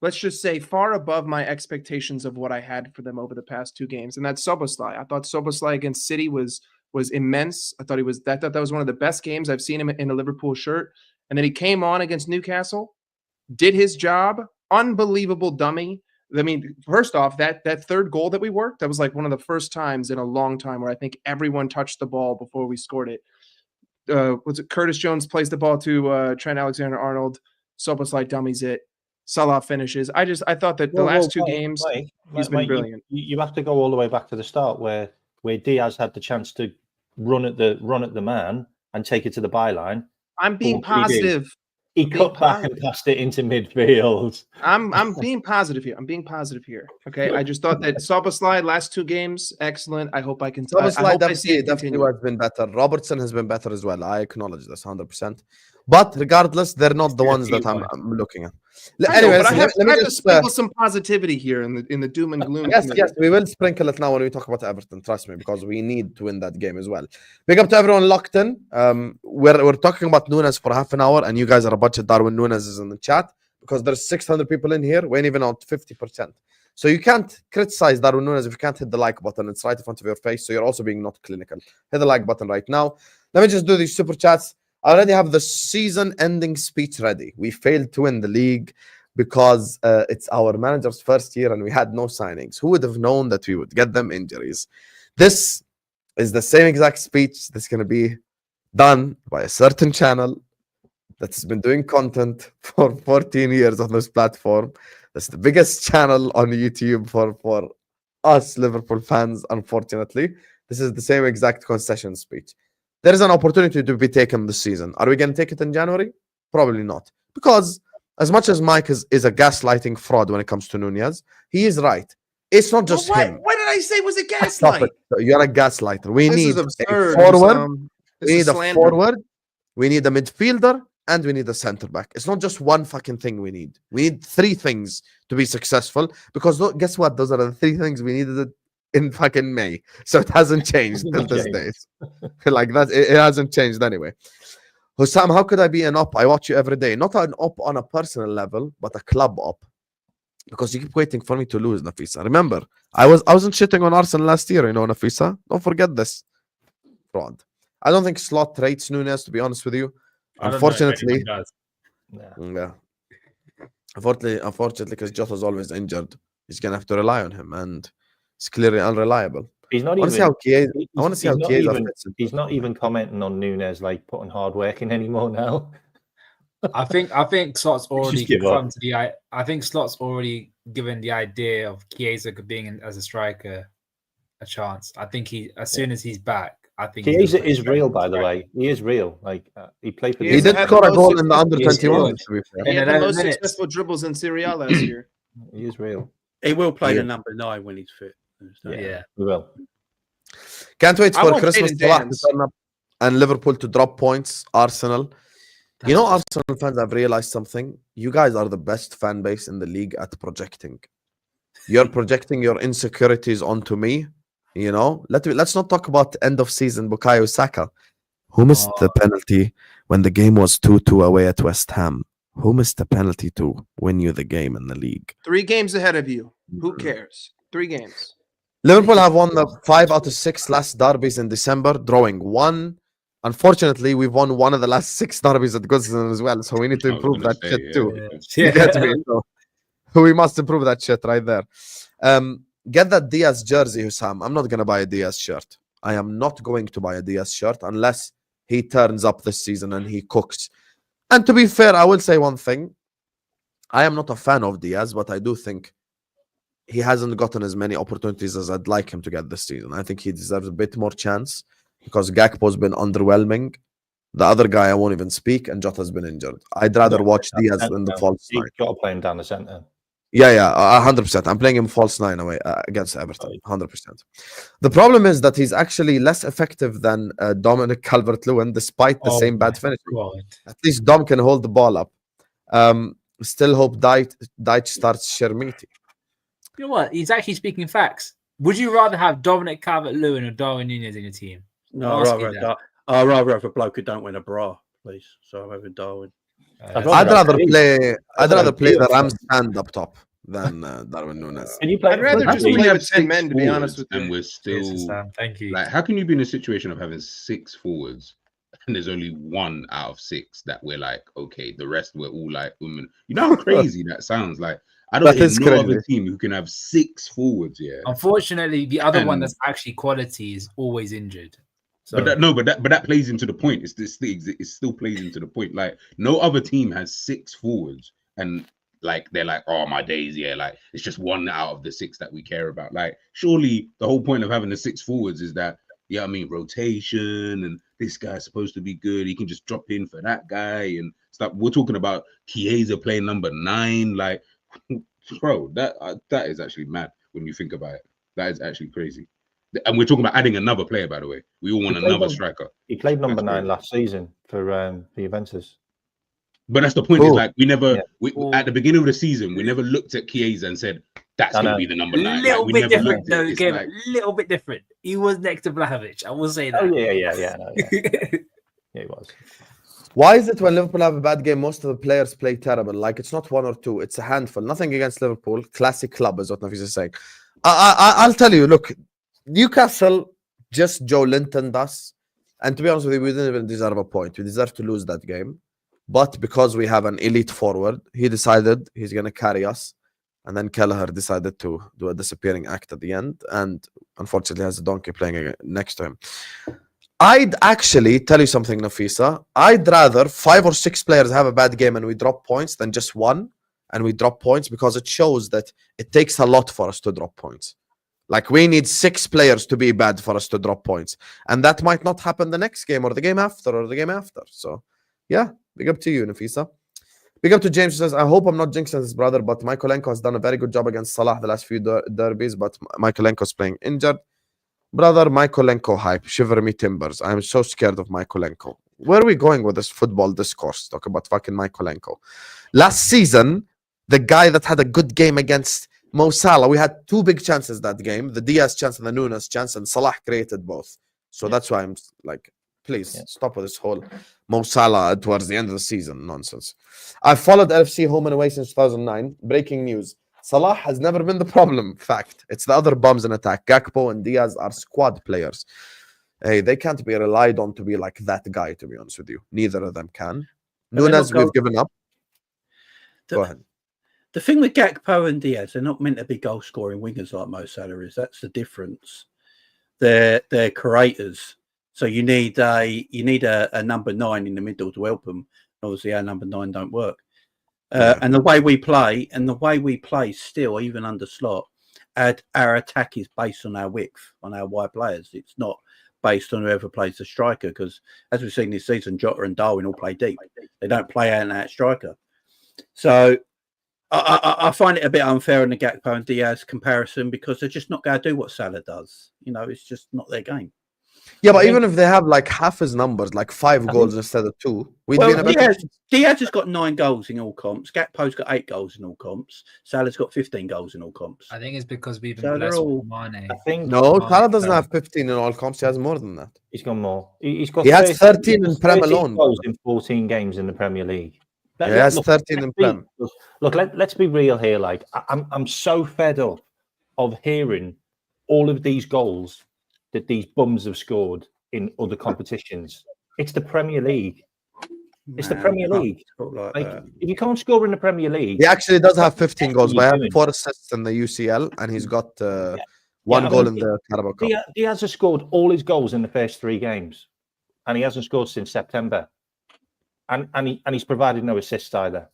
let's just say, far above my expectations of what I had for them over the past 2 games, and that's Szoboszlai. I thought Szoboszlai against City was immense. I thought that was one of the best games I've seen him in a Liverpool shirt. And then he came on against Newcastle, did his job, unbelievable dummy. I mean, first off, that third goal that we worked, that was like one of the first times in a long time where I think everyone touched the ball before we scored it. Was it Curtis Jones plays the ball to Trent Alexander-Arnold, Szoboszlai dummies it, Salah finishes. I thought that the last 2 games, he's been brilliant. You have to go all the way back to the start where Diaz had the chance to run at the man and take it to the byline. I'm being positive. He cut back and passed it into midfield. I'm being positive here. Okay, I just thought that Szoboszlai last 2 games excellent. I hope I can. Szoboszlai definitely has been better. Robertson has been better as well. I acknowledge this 100%. But regardless, they're not the Still a ones that few I'm looking at. I know, Anyways, but I have, let me I have to just sprinkle some positivity here in the doom and gloom. yes, committee. yes, we will sprinkle it now when we talk about Everton. Trust me, because we need to win that game as well. Big up to everyone locked in. We're talking about Nunez for half an hour, and you guys are a bunch of Darwin Nunez is in the chat because there's 600 people in here. We ain't even out 50%. So you can't criticize Darwin Nunez if you can't hit the like button. It's right in front of your face. So you're also being not clinical. Hit the like button right now. Let me just do these super chats. I already have the season-ending speech ready. We failed to win the league because it's our manager's first year and we had no signings. Who would have known that we would get them injuries? This is the same exact speech that's going to be done by a certain channel that's been doing content for 14 years on this platform. That's the biggest channel on YouTube for us Liverpool fans, unfortunately. This is the same exact concession speech. There is an opportunity to be taken this season. Are we going to take it in January? Probably not. Because as much as Mike is a gaslighting fraud when it comes to Nunez, he is right. It's not just him. What did I say was a Stop gaslight? it. You're a gaslighter. We This need is absurd. a forward. This We is need a slander. forward. We need a midfielder. And we need a centre back. It's not just one fucking thing we need. We need three things to be successful. Because guess what? Those are the three things we needed in fucking May. So it hasn't changed till this day. Like that, it hasn't changed anyway. Husam, how could I be an op? I watch you every day. Not an op on a personal level, but a club op. Because you keep waiting for me to lose, Nafisa. Remember, I wasn't shitting on Arsenal last year, you know, Nafisa. Don't forget this. Fraud. I don't think Slot rates Nunez, to be honest with you. Unfortunately, yeah. Unfortunately, because Jota's always injured, he's gonna have to rely on him, and it's clearly unreliable. He's not I want to see how Chiesa fits in. He's not even commenting on Nunez like putting hard work in anymore now. I think Slot's already give up. come to the. I think Slot's already given the idea of Chiesa being as a striker a chance. I think as soon as he's back, I think Chiesa is real, by the way. He is real. Like he played for. He did score a goal in the under 21. He had the most successful dribbles in Serie A last year. He is real. He will play the number 9 when he's fit. Yeah, he will. Can't wait I for want Christmas Jadon Salah to Dance. turn up and Liverpool to drop points. Arsenal. You know, Arsenal fans have realized something. You guys are the best fan base in the league at projecting. You're projecting your insecurities onto me. You know, let's not talk about end of season Bukayo Saka. Who missed the penalty when the game was 2-2 away at West Ham? Who missed the penalty to win you the game in the league? 3 games ahead of you. Who cares? 3 games. Liverpool have won the 5 out of 6 last derbies in December, drawing 1. Unfortunately, we've won 1 of the last 6 derbies at Goodison as well, so we need to improve that shit too. You get me? So, we must improve that shit right there. Get that Diaz jersey, Husam. I'm not going to buy a Diaz shirt. I am not going to buy a Diaz shirt unless he turns up this season and he cooks. And to be fair, I will say one thing. I am not a fan of Diaz, but I do think he hasn't gotten as many opportunities as I'd like him to get this season. I think he deserves a bit more chance because Gakpo's been underwhelming. The other guy, I won't even speak, and Jota's been injured. I'd rather watch Diaz than the false 9. You've got to play him down the centre. Yeah, 100%. I'm playing him false 9 away against Everton, 100%. The problem is that he's actually less effective than Dominic Calvert-Lewin, despite the same bad finishing. God. At least Dom can hold the ball up. Still hope Deitch starts Shermiti. You know what? He's actually speaking facts. Would you rather have Dominic Calvert-Lewin or Darwin Nunez in your team? No, I'd rather have a bloke who don't win a bra, please. So I'm having Darwin. I'd rather play the Rams stand up top than Darwin Nunez. Can you play? I'd rather just play with 10 men, to be honest with you. And we're still Sam, thank you. like, how can you be in a situation of having 6 forwards and there's only 1 out of 6 that we're like, okay, the rest we're all like women. You know how crazy that sounds? Like, I don't know other team who can have 6 forwards. Yeah. Unfortunately, the other one that's actually quality is always injured. So, But that plays into the point. It still plays into the point. Like, no other team has 6 forwards, and like they're like, oh my days, yeah, like it's just 1 out of the 6 that we care about. Like, surely the whole point of having the 6 forwards is that, yeah, I mean, rotation, and this guy's supposed to be good. He can just drop in for that guy and stuff. We're talking about Chiesa playing number 9. Like, bro, that is actually mad when you think about it. That is actually crazy. And we're talking about adding another player, by the way. We all want another striker. He played number 9 last season for Juventus. But that's the point. Is Cool. like we never Yeah. at the beginning of the season we never looked at Chiesa and said that's I going to know. be the number A 9. little Like, we bit never different, looked though. at it. It's Game, like, a little bit different. He was next to Vlahovic. I will say that. Oh yeah. No, yeah, he was. Why is it when Liverpool have a bad game, most of the players play terrible? Like, it's not one or two, it's a handful. Nothing against Liverpool. Classic club is what Nafis is saying. I'll tell you, look, Newcastle, just Joe Linton does. And to be honest with you, we didn't even deserve a point. We deserve to lose that game. But because we have an elite forward, he decided he's going to carry us. And then Kelleher decided to do a disappearing act at the end. And unfortunately has a donkey playing next to him. I'd actually tell you something, Nafisa. I'd rather 5 or 6 players have a bad game and we drop points than just one and we drop points, because it shows that it takes a lot for us to drop points. Like, we need 6 players to be bad for us to drop points. And that might not happen the next game or the game after or the game after. So, yeah, big up to you, Nafisa. Big up to James, who says, I hope I'm not jinxing his brother, but Mykolenko has done a very good job against Salah the last few derbies, but Mykolenko's playing injured. Brother, Mykolenko hype. Shiver me timbers. I'm so scared of Mykolenko. Where are we going with this football discourse? Talk about fucking Mykolenko. Last season, the guy that had a good game against Mo Salah, we had 2 big chances that game, the Diaz chance and the Nunez chance, and Salah created both. So that's why I'm like, please stop with this whole Mo Salah towards the end of the season nonsense. I've followed LFC home and away since 2009. Breaking news. Salah has never been the problem. Fact. It's the other bums in attack. Gakpo and Diaz are squad players. Hey, they can't be relied on to be like that guy, to be honest with you. Neither of them can. Nunez, we've given up. Go ahead. The thing with Gakpo and Diaz, they're not meant to be goal-scoring wingers like Mo Salah is. That's the difference. They're creators. So you need a number 9 in the middle to help them. Obviously, our number 9 don't work. And the way we play still, even under Slot, our attack is based on our width, on our wide players. It's not based on whoever plays the striker, because as we've seen this season, Jota and Darwin all play deep. They don't play out and out striker. So I find it a bit unfair in the Gakpo and Diaz comparison, because they're just not going to do what Salah does. You know, it's just not their game. Yeah, but even if they have like half his numbers, like 5 goals instead of 2, we'd be in a better... Diaz has got 9 goals in all comps. Gakpo's got 8 goals in all comps. Salah's got 15 goals in all comps. I think it's because we've been blessed with Mane. I think no, Salah doesn't have 15 in all comps. He has more than that. He's got more. He has 13 in Prem alone. Goals in 14 games in the Premier League. He has 13 in Prem. Look, let's be real here. Like, I'm so fed up of hearing all of these goals that these bums have scored in other competitions. It's the Premier League. It's the Premier League. Like, if you can't score in the Premier League, he actually does have 15 goals, but he has 4 assists in the UCL, and he's got 1 goal in the Carabao Cup. Diaz has scored all his goals in the first 3 games, and he hasn't scored since September. And he's provided no assists either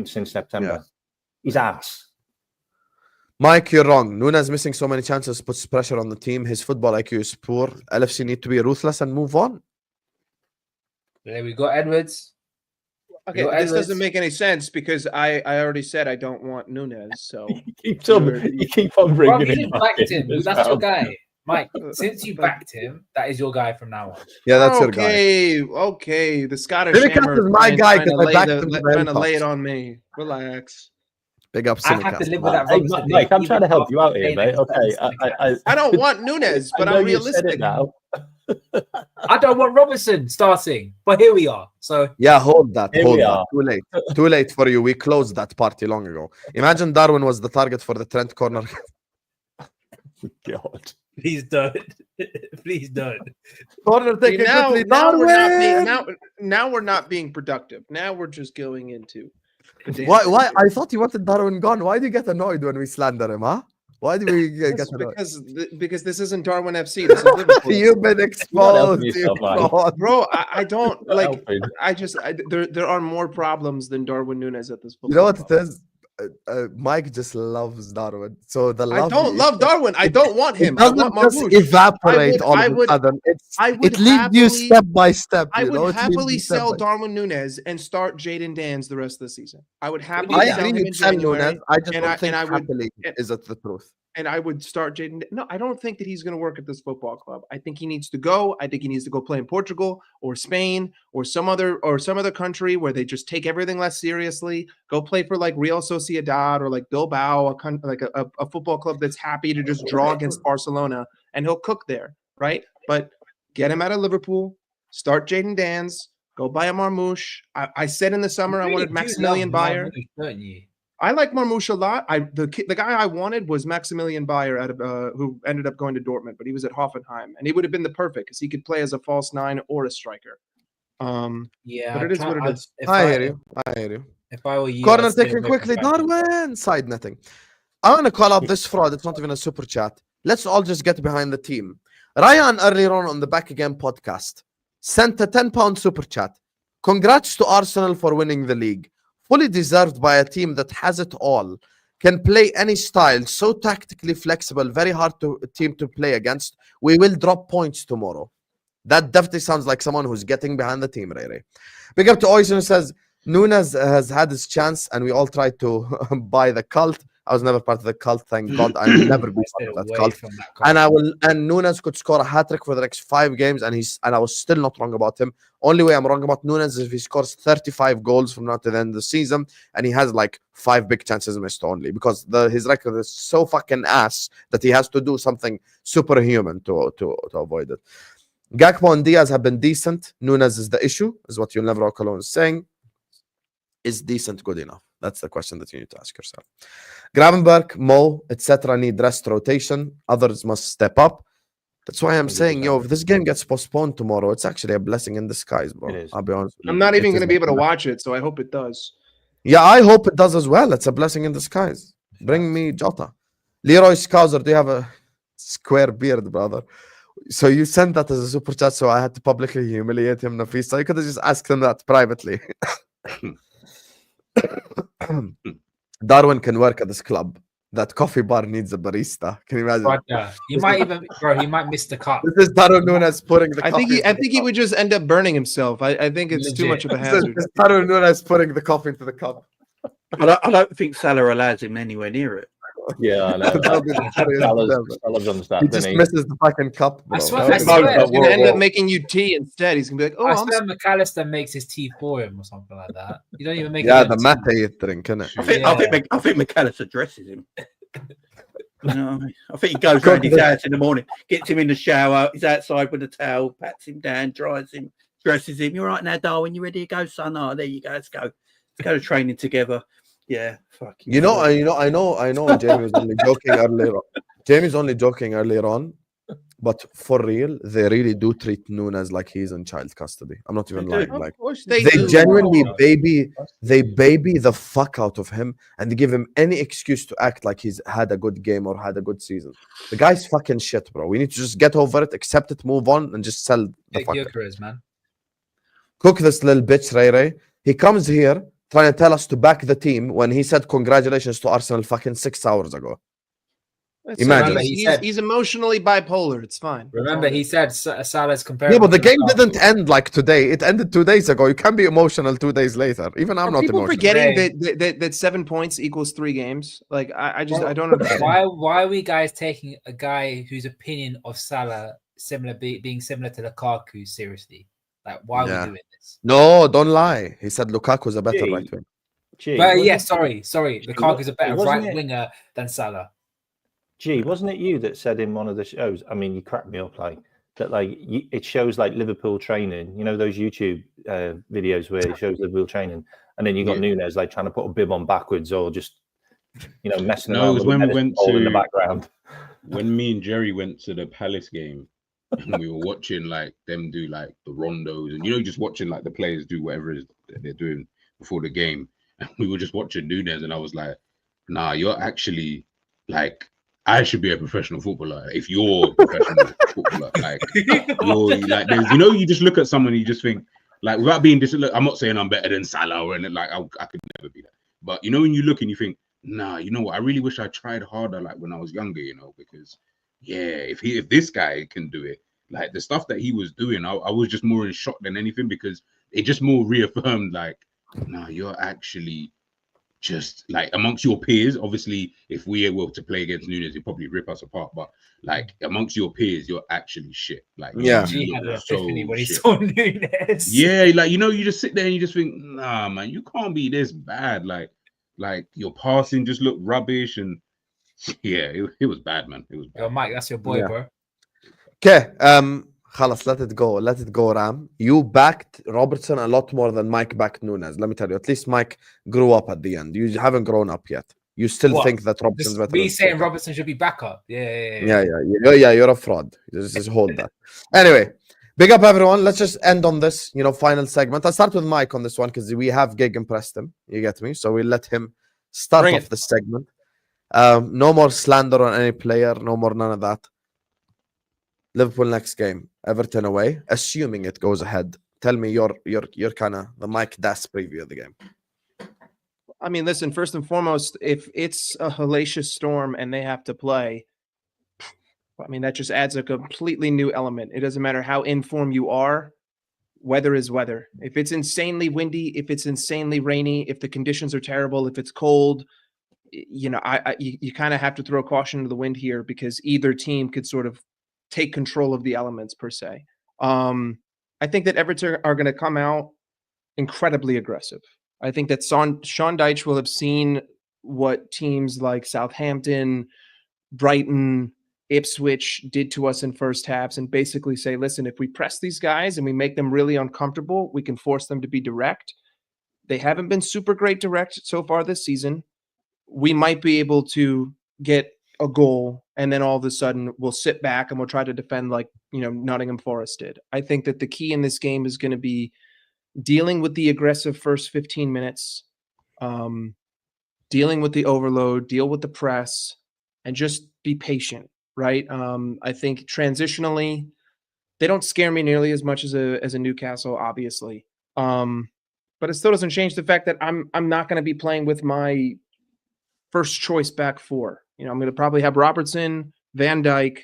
since September. Yeah. He's ass. Mike, you're wrong. Nunez missing so many chances puts pressure on the team. His football IQ is poor. LFC need to be ruthless and move on. There we go, Edwards. Okay, this doesn't make any sense, because I already said I don't want Nunez. So you keep on bringing Rob, you him. just backed him. That's your guy. Mike, since you backed him, that is your guy from now on. Yeah, that's your guy. Okay. The Scottish Simicast Hammer is my guy trying to because I backed him trying to lay it on me. Relax. Big up, I have to Simicast. live with that. Hey, Mike, I'm trying to help you out here, mate. Okay, I don't want Nunez, but I'm realistic now. I don't want Robertson starting, but here we are. So yeah, hold that. Here Hold we that. are. Too late. Too late for you. We closed that party long ago. Imagine Darwin was the target for the Trent corner. God. please don't. Please don't. Corner See, taken now, quickly. now we're not being Darwin! now we're not being productive. Now we're just going into Why? I thought you wanted Darwin gone. Why do you get annoyed when we slander him, huh? Why do we get annoyed? because this isn't Darwin FC. This is Liverpool. You've been exposed. yourself, man. Bro, I don't like. There are more problems than Darwin Nunez at this point. You know what it is? Mike just loves Darwin. So the love I don't love Darwin. I don't want him. It I doesn't want just Mahmoud. evaporate all of a sudden. It leads you step by step. I would It leads happily you step sell by- Darwin Nunez and start Jaden Dans the rest of the season. I would happily I sell agree him in with Sam January. Nunez. I just and don't I- think and I would- happily is it the truth. and I would start Jaden. No, I don't think that he's going to work at this football club. I think he needs to go. I think he needs to go play in Portugal or Spain or some other country where they just take everything less seriously. Go play for like Real Sociedad or like Bilbao, a football club that's happy to just draw against Barcelona, and he'll cook there, right? But get him out of Liverpool. Start Jaden Dans. Go buy a Marmouche. I said in the summer I wanted Maximilian Bayer. Don't you? I like Marmouche a lot. The guy I wanted was Maximilian Bayer, out of who ended up going to Dortmund, but he was at Hoffenheim, and he would have been the perfect because he could play as a false 9 or a striker. Yeah, but it is what it is. I hear you. If I were you, Corner I'd stay taken away quickly. from Frankie. Darwin, side netting. I'm going to call out this fraud. It's not even a super chat. Let's all just get behind the team. Ryan earlier on the Back Again podcast sent a £10 super chat. Congrats to Arsenal for winning the league. Fully deserved by a team that has it all. Can play any style, so tactically flexible, very hard team to play against. We will drop points tomorrow. That definitely sounds like someone who's getting behind the team, Ray. Big up to Oisin, who says, Nunez has had his chance and we all tried to buy the cult. I was never part of the cult, thank God. I'll never be Stay part of that away cult. from that cult. And Nunez could score a hat-trick for the next 5 games, and I was still not wrong about him. Only way I'm wrong about Nunez is if he scores 35 goals from now to the end of the season, and he has like 5 big chances missed only, because his record is so fucking ass that he has to do something superhuman to avoid it. Gakpo and Diaz have been decent. Nunez is the issue, is what you'll never Cologne is saying. Is decent good enough? That's the question that you need to ask yourself. Gravenberg, Mo, etc. need rest rotation. Others must step up. That's why I'm saying, if this game gets postponed tomorrow, it's actually a blessing in disguise, bro. It is. I'll be honest. I'm not even going to be able to watch it, so I hope it does. Yeah, I hope it does as well. It's a blessing in disguise. Bring me Jota. Leroy Scouser, do you have a square beard, brother? So you sent that as a super chat, so I had to publicly humiliate him, Nafisa. You could have just asked him that privately. Darwin can work at this club. That coffee bar needs a barista. Can you imagine? He might miss the cut. This is Darwin Nunez putting the coffee. I think he would just end up burning himself. I think it's too much of a hazard. This is Darwin Nunez putting the coffee into the cup. I don't think Salah allows him anywhere near it. Yeah, I know. Salah's on that. He just misses the fucking cup, bro. I swear, He's going to end up making you tea instead. He's going to be like, I swear McAllister makes his tea for him or something like that. You don't even make the mate you drink, innit? I think McAllister dresses him. You know what I mean? I think he goes around his house in the morning, gets him in the shower, he's outside with a towel, pats him down, dries him, dresses him. You're right now, Darwin. You ready to go, son? Oh, there you go. Let's go. Let's go to training together. Yeah, fucking. I know. Jamie was only joking earlier. Jamie's only joking earlier on, but for real, they really do treat Nunez like he's in child custody. I'm not even lying. Like they genuinely baby the fuck out of him, and they give him any excuse to act like he's had a good game or had a good season. The guy's fucking shit, bro. We need to just get over it, accept it, move on, and just sell the fuck. man. Cook this little bitch, Ray. He comes here trying to tell us to back the team when he said congratulations to Arsenal fucking 6 hours ago. Imagine. He's emotionally bipolar. It's fine. Remember, he said Salah's comparing. Yeah, but the game didn't end like today. It ended 2 days ago. You can't be emotional 2 days later. Even I'm not people emotional. Forgetting that 7 points equals 3 games. Like I don't understand. Why are we guys taking a guy whose opinion of Salah being similar to Lukaku seriously? Like, why are we doing this? No, don't lie. He said Lukaku's a better right wing. But sorry. Lukaku's a better right winger than Salah. Wasn't it you that said in one of the shows? I mean, you cracked me up like that. Like it shows like Liverpool training. You know those YouTube videos where it shows Liverpool training, and then you got Nunez like trying to put a bib on backwards or just messing around. No, it was when we went to in the background. When me and Jerry went to the Palace game, and we were watching like them do like the rondos, and just watching like the players do whatever it is that they're doing before the game, and we were just watching Nunez, and I was like, nah, you're actually like. I should be a professional footballer if you're a professional footballer. Like, you just look at someone and you just think, like, without being I'm not saying I'm better than Salah or anything. Like, I could never be that. But when you look and you think, nah, you know what? I really wish I tried harder, like when I was younger. Because if this guy can do it, like the stuff that he was doing, I was just more in shock than anything because it just more reaffirmed, like, nah, you're actually just like amongst your peers, obviously, if we were to play against Nunez, he'd probably rip us apart. But like amongst your peers, you're actually shit. Like, Yeah. G you had an look epiphany so when he shit. saw Nunez. Yeah, like you just sit there and you just think, nah, man, you can't be this bad. Like your passing just looked rubbish, and yeah, it was bad, man. It was bad. Yo, Mike, that's your boy, Yeah. bro. Okay, خلاص, let it go, Ram. You backed Robertson a lot more than Mike backed Nunez. Let me tell you, at least Mike grew up at the end. You haven't grown up yet. You still What? think that Robertson's better. Me than saying Saka. Robertson should be backup. Yeah. Yeah, you're a fraud. Just hold that. Anyway, big up everyone. Let's just end on this, final segment. I'll start with Mike on this one because we have gig impressed him. You get me? So we'll let him start Bring off it. this segment. No more slander on any player. No more none of that. Liverpool next game, Everton away, assuming it goes ahead. Tell me your kind of the Mike Das preview of the game. I mean, listen, first and foremost, if it's a hellacious storm and they have to play, I mean, that just adds a completely new element. It doesn't matter how in form you are, weather is weather. If it's insanely windy, if it's insanely rainy, if the conditions are terrible, if it's cold, you kind of have to throw caution to the wind here because either team could sort of take control of the elements per se. I think that Everton are going to come out incredibly aggressive. I think that Sean Dyche will have seen what teams like Southampton, Brighton, Ipswich did to us in first halves and basically say, listen, if we press these guys and we make them really uncomfortable, we can force them to be direct. They haven't been super great direct so far this season. We might be able to get a goal and then all of a sudden we'll sit back and we'll try to defend like, Nottingham Forest did. I think that the key in this game is going to be dealing with the aggressive first 15 minutes, dealing with the overload, deal with the press, and just be patient, right? I think transitionally, they don't scare me nearly as much as a Newcastle, obviously. But it still doesn't change the fact that I'm not going to be playing with my first choice back four. I'm going to probably have Robertson, Van Dijk.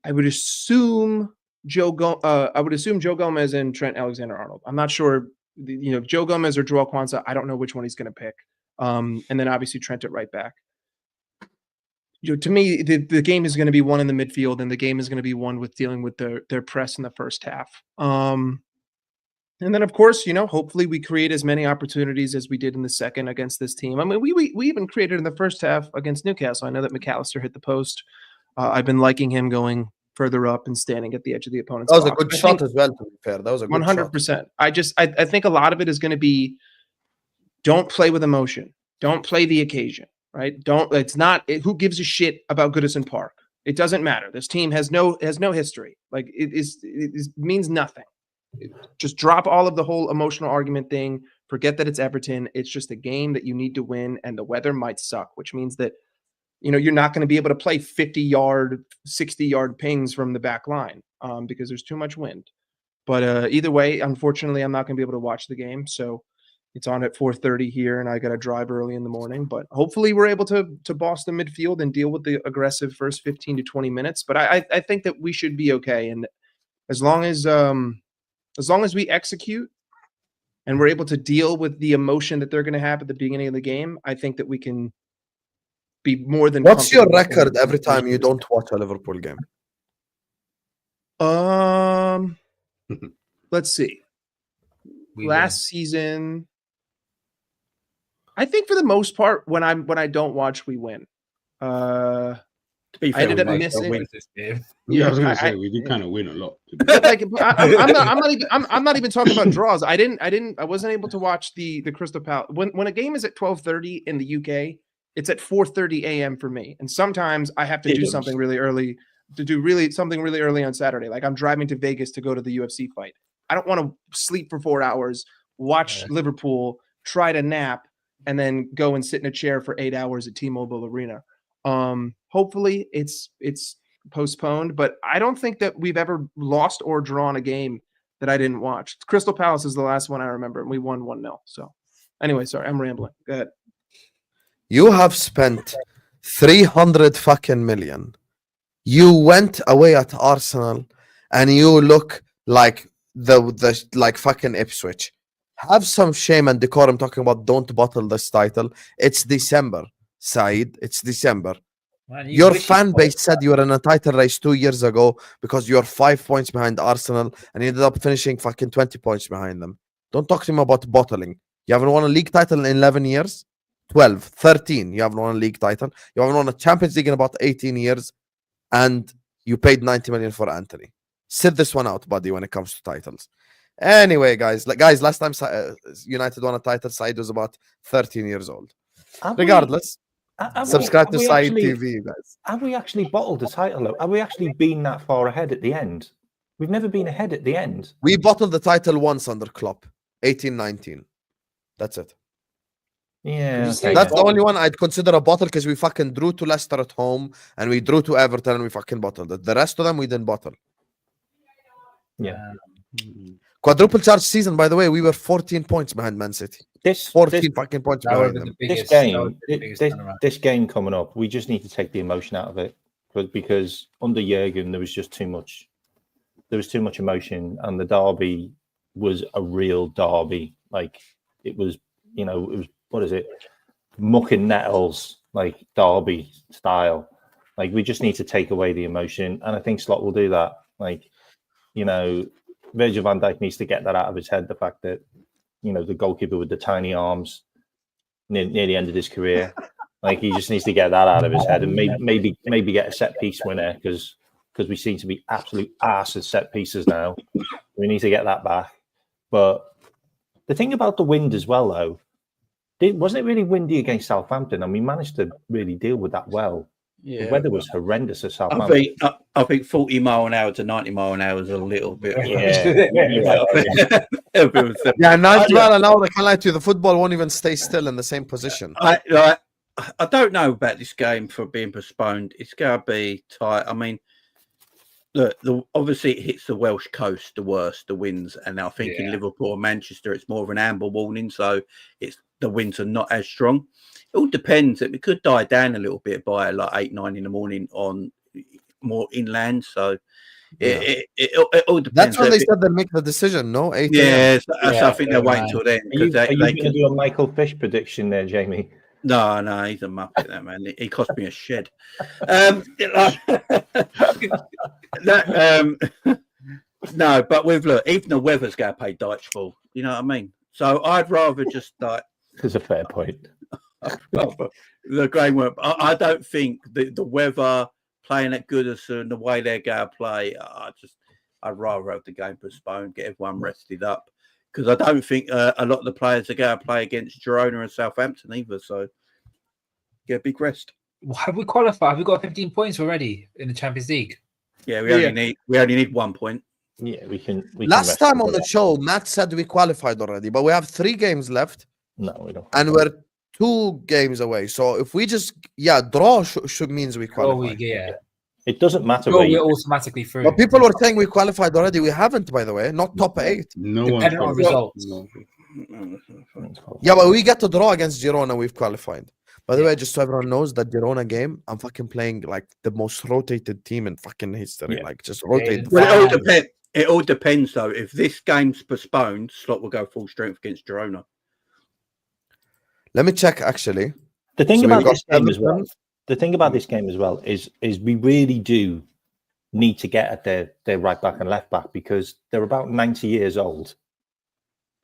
I would assume Joe Gomez and Trent Alexander-Arnold. I'm not sure, Joe Gomez or Joel Kwanzaa. I don't know which one he's going to pick. And then obviously Trent at right back. To me, the game is going to be won in the midfield, and the game is going to be won with dealing with their press in the first half. And then, of course, hopefully we create as many opportunities as we did in the second against this team. I mean, we even created in the first half against Newcastle. I know that McAllister hit the post. I've been liking him going further up and standing at the edge of the opponent's That was a box. good shot as well, to be fair. That was a good 100%. I think a lot of it is going to be don't play with emotion. Don't play the occasion, right? Who gives a shit about Goodison Park? It doesn't matter. This team has no history. Like it means nothing. Just drop all of the whole emotional argument thing. Forget that it's Everton. It's just a game that you need to win, and the weather might suck, which means that you're not going to be able to play 50-yard, 60-yard pings from the back line because there's too much wind. But either way, unfortunately, I'm not going to be able to watch the game, so it's on at 4:30 here, and I got to drive early in the morning. But hopefully, we're able to boss the midfield and deal with the aggressive first 15 to 20 minutes. But I think that we should be okay, and as long as we execute and we're able to deal with the emotion that they're going to have at the beginning of the game, I think that we can be more than. What's your record every time you don't watch a Liverpool game? Let's see. Last season, I think for the most part, when I don't watch, we win. To be fair, I ended up we missing. Yeah, I was gonna say we do kind of win a lot. Like, I'm not even talking about draws. I wasn't able to watch the Crystal Palace when a game is at 12:30 in the UK. It's at 4:30 a.m. for me, and sometimes I have to do something really early something really early on Saturday. Like I'm driving to Vegas to go to the UFC fight. I don't want to sleep for 4 hours, watch Liverpool, try to nap, and then go and sit in a chair for 8 hours at T-Mobile Arena. Hopefully it's postponed, but I don't think that we've ever lost or drawn a game that I didn't watch. Crystal Palace is the last one I remember, and we won 1-0. So anyway, sorry, I'm rambling. Go ahead. You have spent 300 fucking million. You went away at Arsenal and you look like the fucking Ipswich. Have some shame and decorum talking about don't bottle this title. It's December, Said. It's December. Man, Your wish fan you- base said you were in a title race 2 years ago because you're 5 points behind Arsenal and you ended up finishing fucking 20 points behind them. Don't talk to me about bottling. You haven't won a league title in 11 years, 12, 13. You haven't won a league title. You haven't won a Champions League in about 18 years, and you paid 90 million for Anthony. Sit this one out, buddy, when it comes to titles. Anyway, guys, last time United won a title, Said was about 13 years old. Regardless, subscribe to Said TV, guys. Have we actually bottled the title? Though? Have we actually been that far ahead at the end? We've never been ahead at the end. We bottled the title once under Klopp, 18-19. That's it. Yeah, you say okay. That's the only one I'd consider a bottle because we fucking drew to Leicester at home and we drew to Everton and we fucking bottled it. The rest of them we didn't bottle. Yeah. Quadruple charge season, by the way, we were 14 points behind Man City. 14 fucking points That would behind be them. the This biggest. That would game, be the biggest turnaround. this game coming up, we just need to take the emotion out of it, because under Jurgen there was just too much. There was too much emotion, and the derby was a real derby. Like it was, it was, what is it, muck and nettles, like derby style. Like we just need to take away the emotion, and I think Slot will do that. Like, Virgil van Dijk needs to get that out of his head. The fact that the goalkeeper with the tiny arms near the end of his career, like he just needs to get that out of his head, and maybe get a set piece winner because we seem to be absolute arse at set pieces now. We need to get that back. But the thing about the wind as well, though, wasn't it really windy against Southampton, and we managed to really deal with that well. Yeah, The weather was horrendous at Southampton. I think 40 mile an hour to 90 mile an hour is a little bit. Yeah, 90 mile an hour, I can't lie to you, the football won't even stay still in the same position. I don't know about this game for being postponed. It's going to be tight. I mean, look, obviously it hits the Welsh coast the worst, the winds, and I think in Liverpool and Manchester it's more of an amber warning, so the winds are not as strong. It all depends. It could die down a little bit by like 8-9 in the morning on more inland. So it all depends. That's when they said they'll make the decision. No, 8 so I think they'll wait until then. Are you going to do a Michael Fish prediction there, Jamie? No, he's a muppet, that man. He cost me a shed. No, but even the weather's going to pay Dyche full. You know what I mean? So I'd rather just like. That's a fair point. The game won't. I don't think the weather playing at Goodison, the way they're going to play. I'd rather have the game postponed, get everyone rested up, because I don't think a lot of the players are going to play against Girona and Southampton either. So get a big rest. Have we qualified? Have we got 15 points already in the Champions League? Yeah, we only need 1 point. Yeah, we can. Last time on the show, Matt said we qualified already, but we have 3 games left. No, we don't. And we're 2 games away. So if we just draw should means we qualify. It doesn't matter. We're automatically through. But people were saying we qualified already. We haven't, by the way. Not top 8. No Depending on results. No. Yeah, but we get to draw against Girona. We've qualified. By the way, just so everyone knows, that Girona game, I'm fucking playing like the most rotated team in fucking history. Yeah. Like just rotate. Well, it all depends though. If this game's postponed, Slot will go full strength against Girona. Let me check actually. The thing So about we've got this game as well. Everton. The thing about this game as well is we really do need to get at their right back and left back, because they're about 90 years old.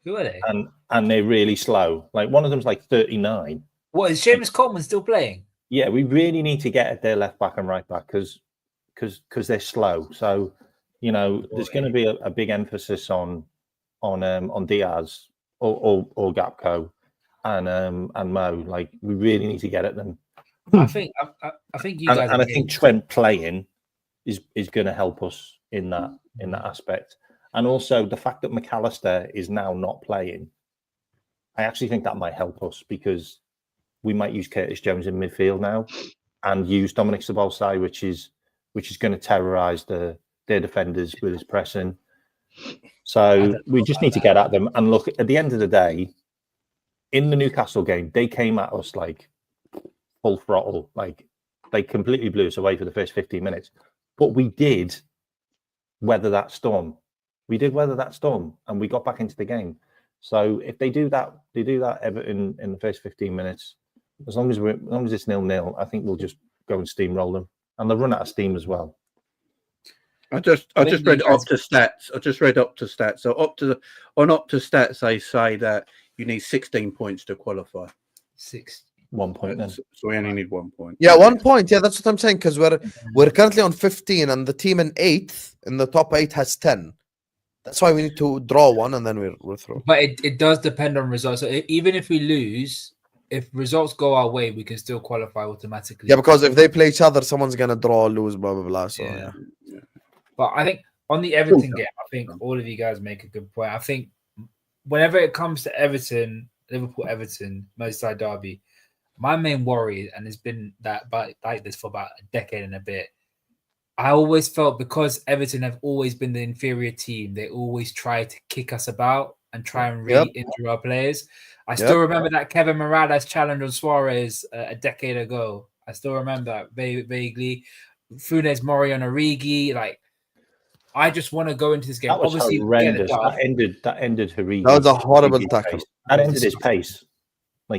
Who are they? And they're really slow. Like one of them's like 39. What is James Coleman still playing? Yeah, we really need to get at their left back and right back because they're slow. So there's going to be a big emphasis on Diaz or Gapco and Mo. Like we really need to get at them. I think you guys. And I think Trent playing is going to help us in that aspect. And also the fact that McAllister is now not playing, I actually think that might help us, because we might use Curtis Jones in midfield now and use Dominic Szoboszlai, which is going to terrorise their defenders with his pressing. So we just need to get at them. And look, at the end of the day, in the Newcastle game, they came at us like full throttle. Like they completely blew us away for the first 15 minutes. But we did weather that storm. We did weather that storm, and we got back into the game. So if they do that Everton in the first 15 minutes. As long as it's 0-0, I think we'll just go and steamroll them, and they'll run out of steam as well. I just read Opta stats. So on Opta stats, they say that you need 16 points to qualify. 1 point then. So we only need 1 point. Yeah, 1 point. Yeah, that's what I'm saying. Because we're currently on 15, and the team in 8th in the top 8 has 10. That's why we need to draw one, and then we're through. But it does depend on results. So even if we lose, if results go our way, we can still qualify automatically. Yeah, because if they play each other, someone's gonna draw, lose, blah blah blah. So yeah. But I think on the Everton game, I think all of you guys make a good point. I think whenever it comes to Everton, Liverpool, Everton, Merseyside derby, my main worry, and it's been like this for about a decade and a bit. I always felt really Everton have always been the inferior team, they always try to kick us about and try and really injure our players. I still remember that Kevin Morales challenge on Suarez a decade ago. I still remember that vaguely. Funes Mori on Origi. Like, I just want to go into this game. That was obviously horrendous. That ended Origi. That was a horrible tackle. That ended his pace.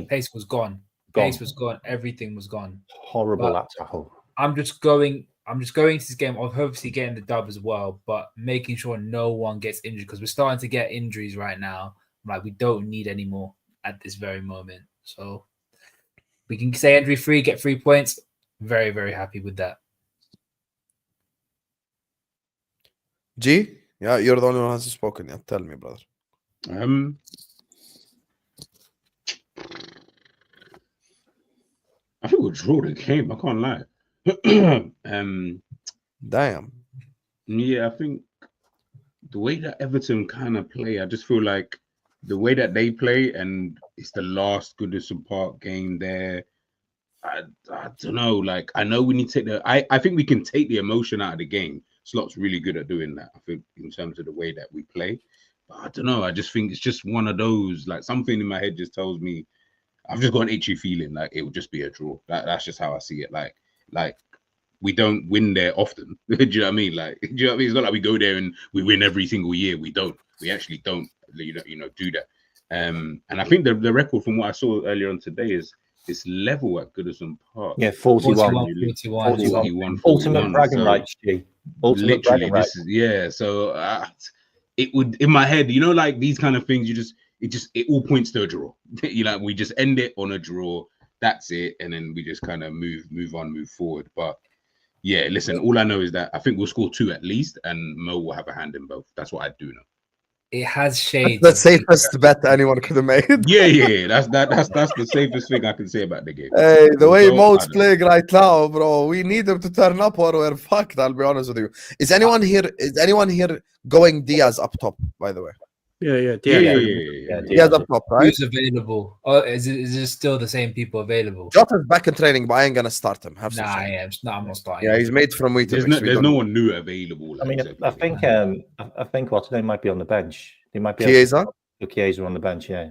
Pace was gone. Pace was gone. Everything was gone. Horrible that tackle. I'm just going into this game of hopefully getting the dub as well, but making sure no one gets injured because we're starting to get injuries right now. Like, we don't need any more at this very moment. So we can say injury free, get 3 points. Very, very happy with that. G, yeah, you're the only one who hasn't spoken yet. Tell me, brother. I think we'll draw the game. I can't lie. Damn. Yeah, I think the way that Everton kind of play, I just feel like the way that they play, and it's the last Goodison Park game there. I don't know. Like, I know we need to take I think we can take the emotion out of the game. Slot's really good at doing that, I think, in terms of the way that we play. But I don't know. I just think it's just one of those, like, something in my head just tells me I've just got an itchy feeling like it will just be a draw. That's just how I see it. Like we don't win there often. Do you know what I mean? Like, do you know what I mean? It's not like we go there and we win every single year. We don't. We actually don't. You know, do that. And I think the record from what I saw earlier on today is it's level at Goodison Park. Yeah, 41. 41. Ultimate bragging rights, G. Ultimate bragging rights. This is, yeah. So it would, in my head, you know, like these kind of things, it all points to a draw. You know, we just end it on a draw. That's it, and then we just kind of move forward. But yeah, listen, all I know is that I think we'll score 2 at least, and Mo will have a hand in both. That's what I do know. It has shades. That's the safest bet anyone could have made. Yeah. That's the safest thing I can say about the game. Hey, the way Mo's playing right now, bro, we need him to turn up or we're fucked. I'll be honest with you. Is anyone here going Diaz up top? By the way. Yeah. Diaz up top, right? Who's available? Oh, is it still the same people available? Jota's back in training, but I ain't gonna start him. I'm not starting. Yeah, he's made from Weetabix. There's no one new available. I mean, I think what's name might be on the bench. They might be Chiesa? Chiesa on the bench, yeah.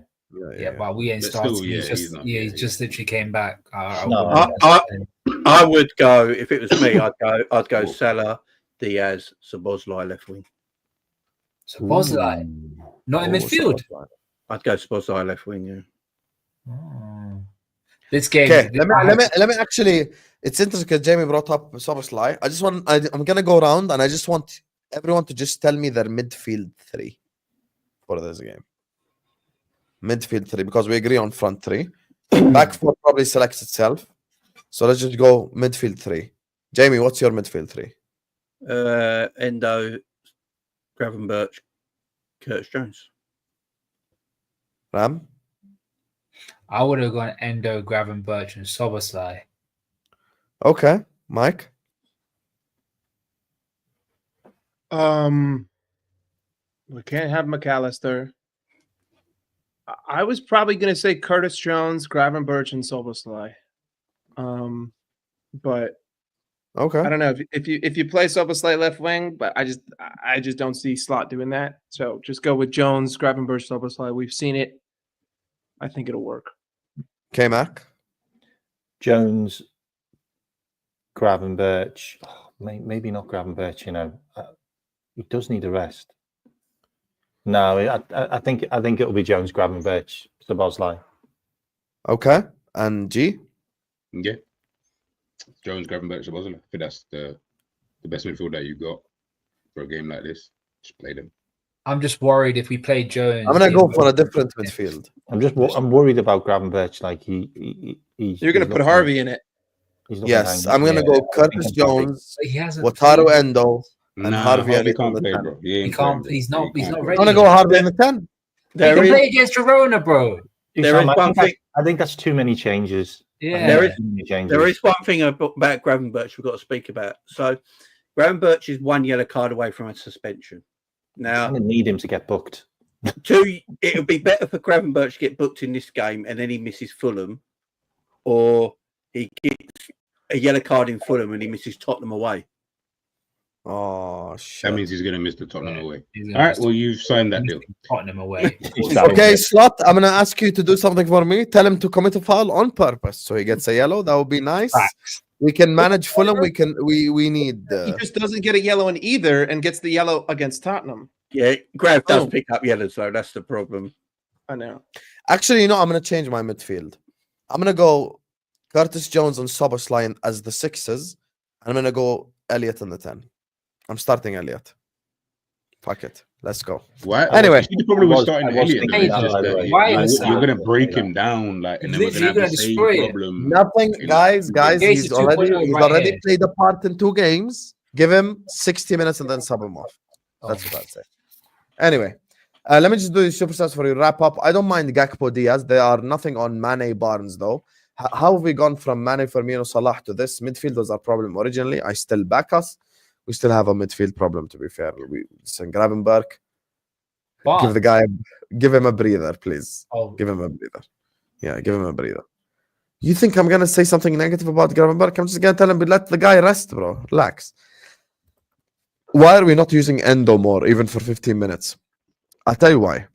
Yeah, but we ain't starting. He just literally came back. I would go, if it was me, I'd go Salah, Diaz, Szoboszlai left wing. Szoboszlai? Not in midfield? I'd go Szoboszlai left wing, yeah. Oh. This game. Okay, let me actually. It's interesting because Jamie brought up Szoboszlai. I'm gonna go around and I just want everyone to just tell me their midfield 3 for this game. Midfield 3, because we agree on front 3. Back 4 probably selects itself. So let's just go midfield 3. Jamie, what's your midfield 3? Endo, Gravenberch, Curtis Jones. Ram? I would have gone Endo, Gravenberch, and Szoboszlai. Okay. Mike? We can't have McAllister. I was probably going to say Curtis Jones, Gravenberch, and Szoboszlai. But okay, I don't know if you play Szoboszlai left wing, but I just don't see Slot doing that. So just go with Jones, Gravenberch, Szoboszlai. We've seen it. I think it'll work. Kmack? Jones, Gravenberch. Maybe not Gravenberch. You know, he does need a rest. No, I think it'll be Jones, Gravenberch, Szoboszlai. Okay. And G? Yeah. Jones, Gravenberch, Szoboszlai. I think that's the best midfield that you got for a game like this. Just play them. I'm just worried if we play Jones. I'm gonna go for a different midfield. I'm worried about Gravenberch. Like he's You're going to put Harvey in it. Yes, I'm gonna go Curtis Jones, He hasn't Wataru played. Endo, and Harvey Harvey Elliott on can't the play, 10. bro. He can't. He's not I'm ready. gonna go Harvey in the 10. He can play against Girona, bro. There is one thing. I think that's too many changes. Yeah. There is- Too many changes. There is one thing about Gravenberch we've got to speak about. So, Gravenberch is 1 yellow card away from a suspension. I Now, need him to get booked. it would be better for Gravenberch to get booked in this game and then he misses Fulham, or he gets a yellow card in Fulham and he misses Tottenham away. Oh That shit. means he's gonna miss the Tottenham away. He's All gonna right, well you've signed that deal. Tottenham away. Okay, Slot, I'm gonna ask you to do something for me. Tell him to commit a foul on purpose so he gets a yellow. That would be nice. Facts. We can manage Fulham. We need He just doesn't get a yellow in either and gets the yellow against Tottenham. Yeah, Grav does Oh. pick up yellows though. That's the problem. I know. actually, you know, I'm gonna change my midfield. I'm gonna go Curtis Jones and Szoboszlai as the 6s. I'm gonna go Elliott in the 10. I'm starting Elliott. Fuck it. Let's go. Why? Anyway. the problem with I was starting thinking Elliott though, that, is just by the that way. Why like, is you're that? gonna break him down, like, and then we're Literally gonna have the gonna same destroy him. problem. Nothing, guys. Gaze He's is 2.0 he's right already here. played a part in 2 games. Give him 60 minutes and then sub him off. That's what I'd say. Anyway, let me just do the superstars for you. Wrap up. I don't mind Gakpo Diaz. They are nothing on Mane Barnes though. How have we gone from Mane, Firmino, Salah to this? Midfield was our problem originally. I still back us. We still have a midfield problem, to be fair. Gravenberg, give him a breather, please. Oh, Give him a breather. Yeah, give him a breather. You think I'm gonna say something negative about Gravenberg? I'm just gonna tell him, let the guy rest, bro. Relax. Why are we not using Endo more, even for 15 minutes? I'll tell you why.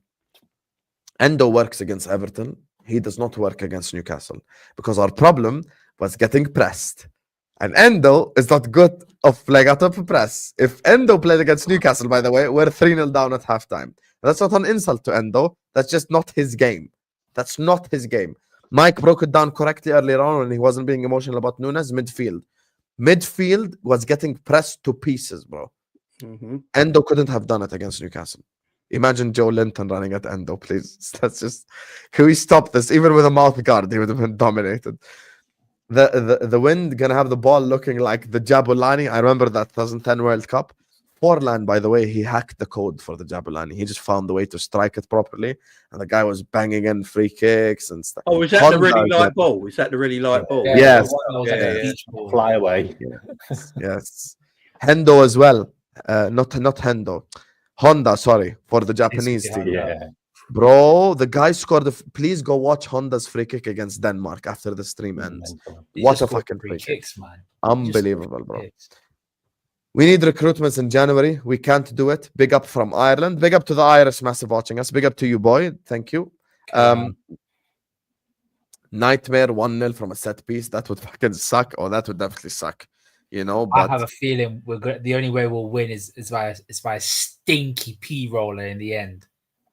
Endo works against Everton. He does not work against Newcastle because our problem was getting pressed. And Endo is not good of playing out of a press. If Endo played against Newcastle, by the way, we're 3-0 down at halftime. That's not an insult to Endo. That's just not his game. That's not his game. Mike broke it down correctly earlier on when he wasn't being emotional about Nunez. Midfield was getting pressed to pieces, bro. Mm-hmm. Endo couldn't have done it against Newcastle. Imagine Joe Linton running at Endo, please. That's just... Can we stop this? Even with a mouth guard, he would have been dominated. The wind gonna have the ball looking like the Jabulani. I remember that 2010 World Cup. Forlan, by the way, he hacked the code for the Jabulani. He just found the way to strike it properly, and the guy was banging in free kicks and stuff. Oh, is that the really light ball? Is that the really light ball? Yes. Fly away. Yes. Hendo as well. Not Hendo. Honda, sorry, for the Japanese team. Yeah. Bro, the guy scored. Please go watch Honda's free kick against Denmark after the stream ends. What a fucking free kick. kicks, man. Unbelievable, bro. We need recruitments in January. We can't do it. Big up from Ireland. Big up to the Irish massive watching us. Big up to you, boy. Thank you. Nightmare 1-0 from a set piece. That would fucking suck. Oh, that would definitely suck. You know, I but have a feeling the only way we'll win is by a stinky P roller in the end.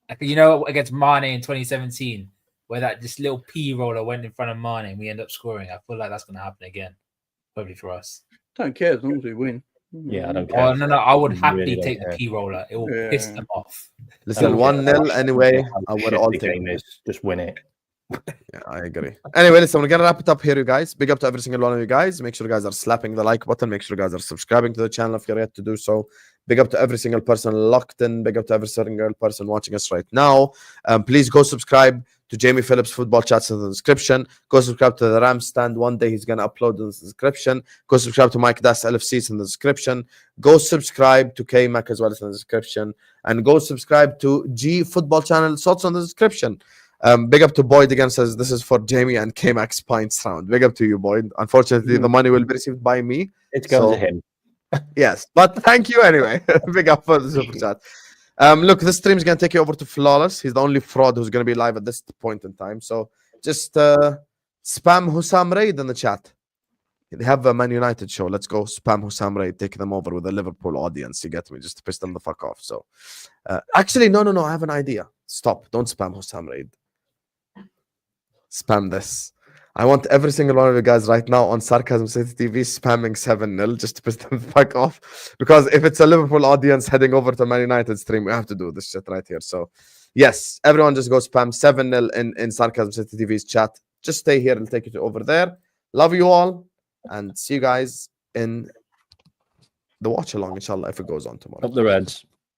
Like, you know, against Mane in 2017, where that just little P roller went in front of Mane and we end up scoring. I feel like that's going to happen again, probably for us. Don't care as long as we win. Yeah, I don't care. Oh no, I would happily Really don't take the care. P roller. It will piss them off. listen, 1-0 anyway. I would all take game it. is just win it. Yeah, I agree. Anyway, listen, we're gonna wrap it up here, you guys. Big up to every single one of you guys. Make sure you guys are slapping the like button. Make sure you guys are subscribing to the channel if you're yet to do so. Big up to every single person locked in. Big up to every single person watching us right now. Please go subscribe to Jamie Phillips Football Chats in the description. Go subscribe to the Ram Stand. One day he's gonna upload in the description. Go subscribe to Mike Das LFCs in the description. Go subscribe to Kmack as well as in the description. And go subscribe to G Football Channel. It's also in the description. Big up to Boyd again, says this is for Jamie and Kmack's Pints round. Big up to you, Boyd. Unfortunately, the money will be received by me. It's going So- to him. Yes, but thank you anyway. Big up for the super chat. Look, this stream is gonna take you over to Flawless. He's the only fraud who's gonna be live at this point in time. So just spam Husam Raid in the chat. They have a Man United show. Let's go spam Husam Raid, take them over with the Liverpool audience. You get me? Just to piss them the fuck off. So, actually, no. I have an idea. Stop. Don't spam Husam Raid. Spam this. I want every single one of you guys right now on Sarcasm City TV spamming 7-0 just to piss them the fuck off. Because if it's a Liverpool audience heading over to Man United stream, we have to do this shit right here. So, yes, everyone just go spam 7-0 in Sarcasm City TV's chat. Just stay here and take it over there. Love you all. And see you guys in the watch along, inshallah, if it goes on tomorrow. Up the Reds.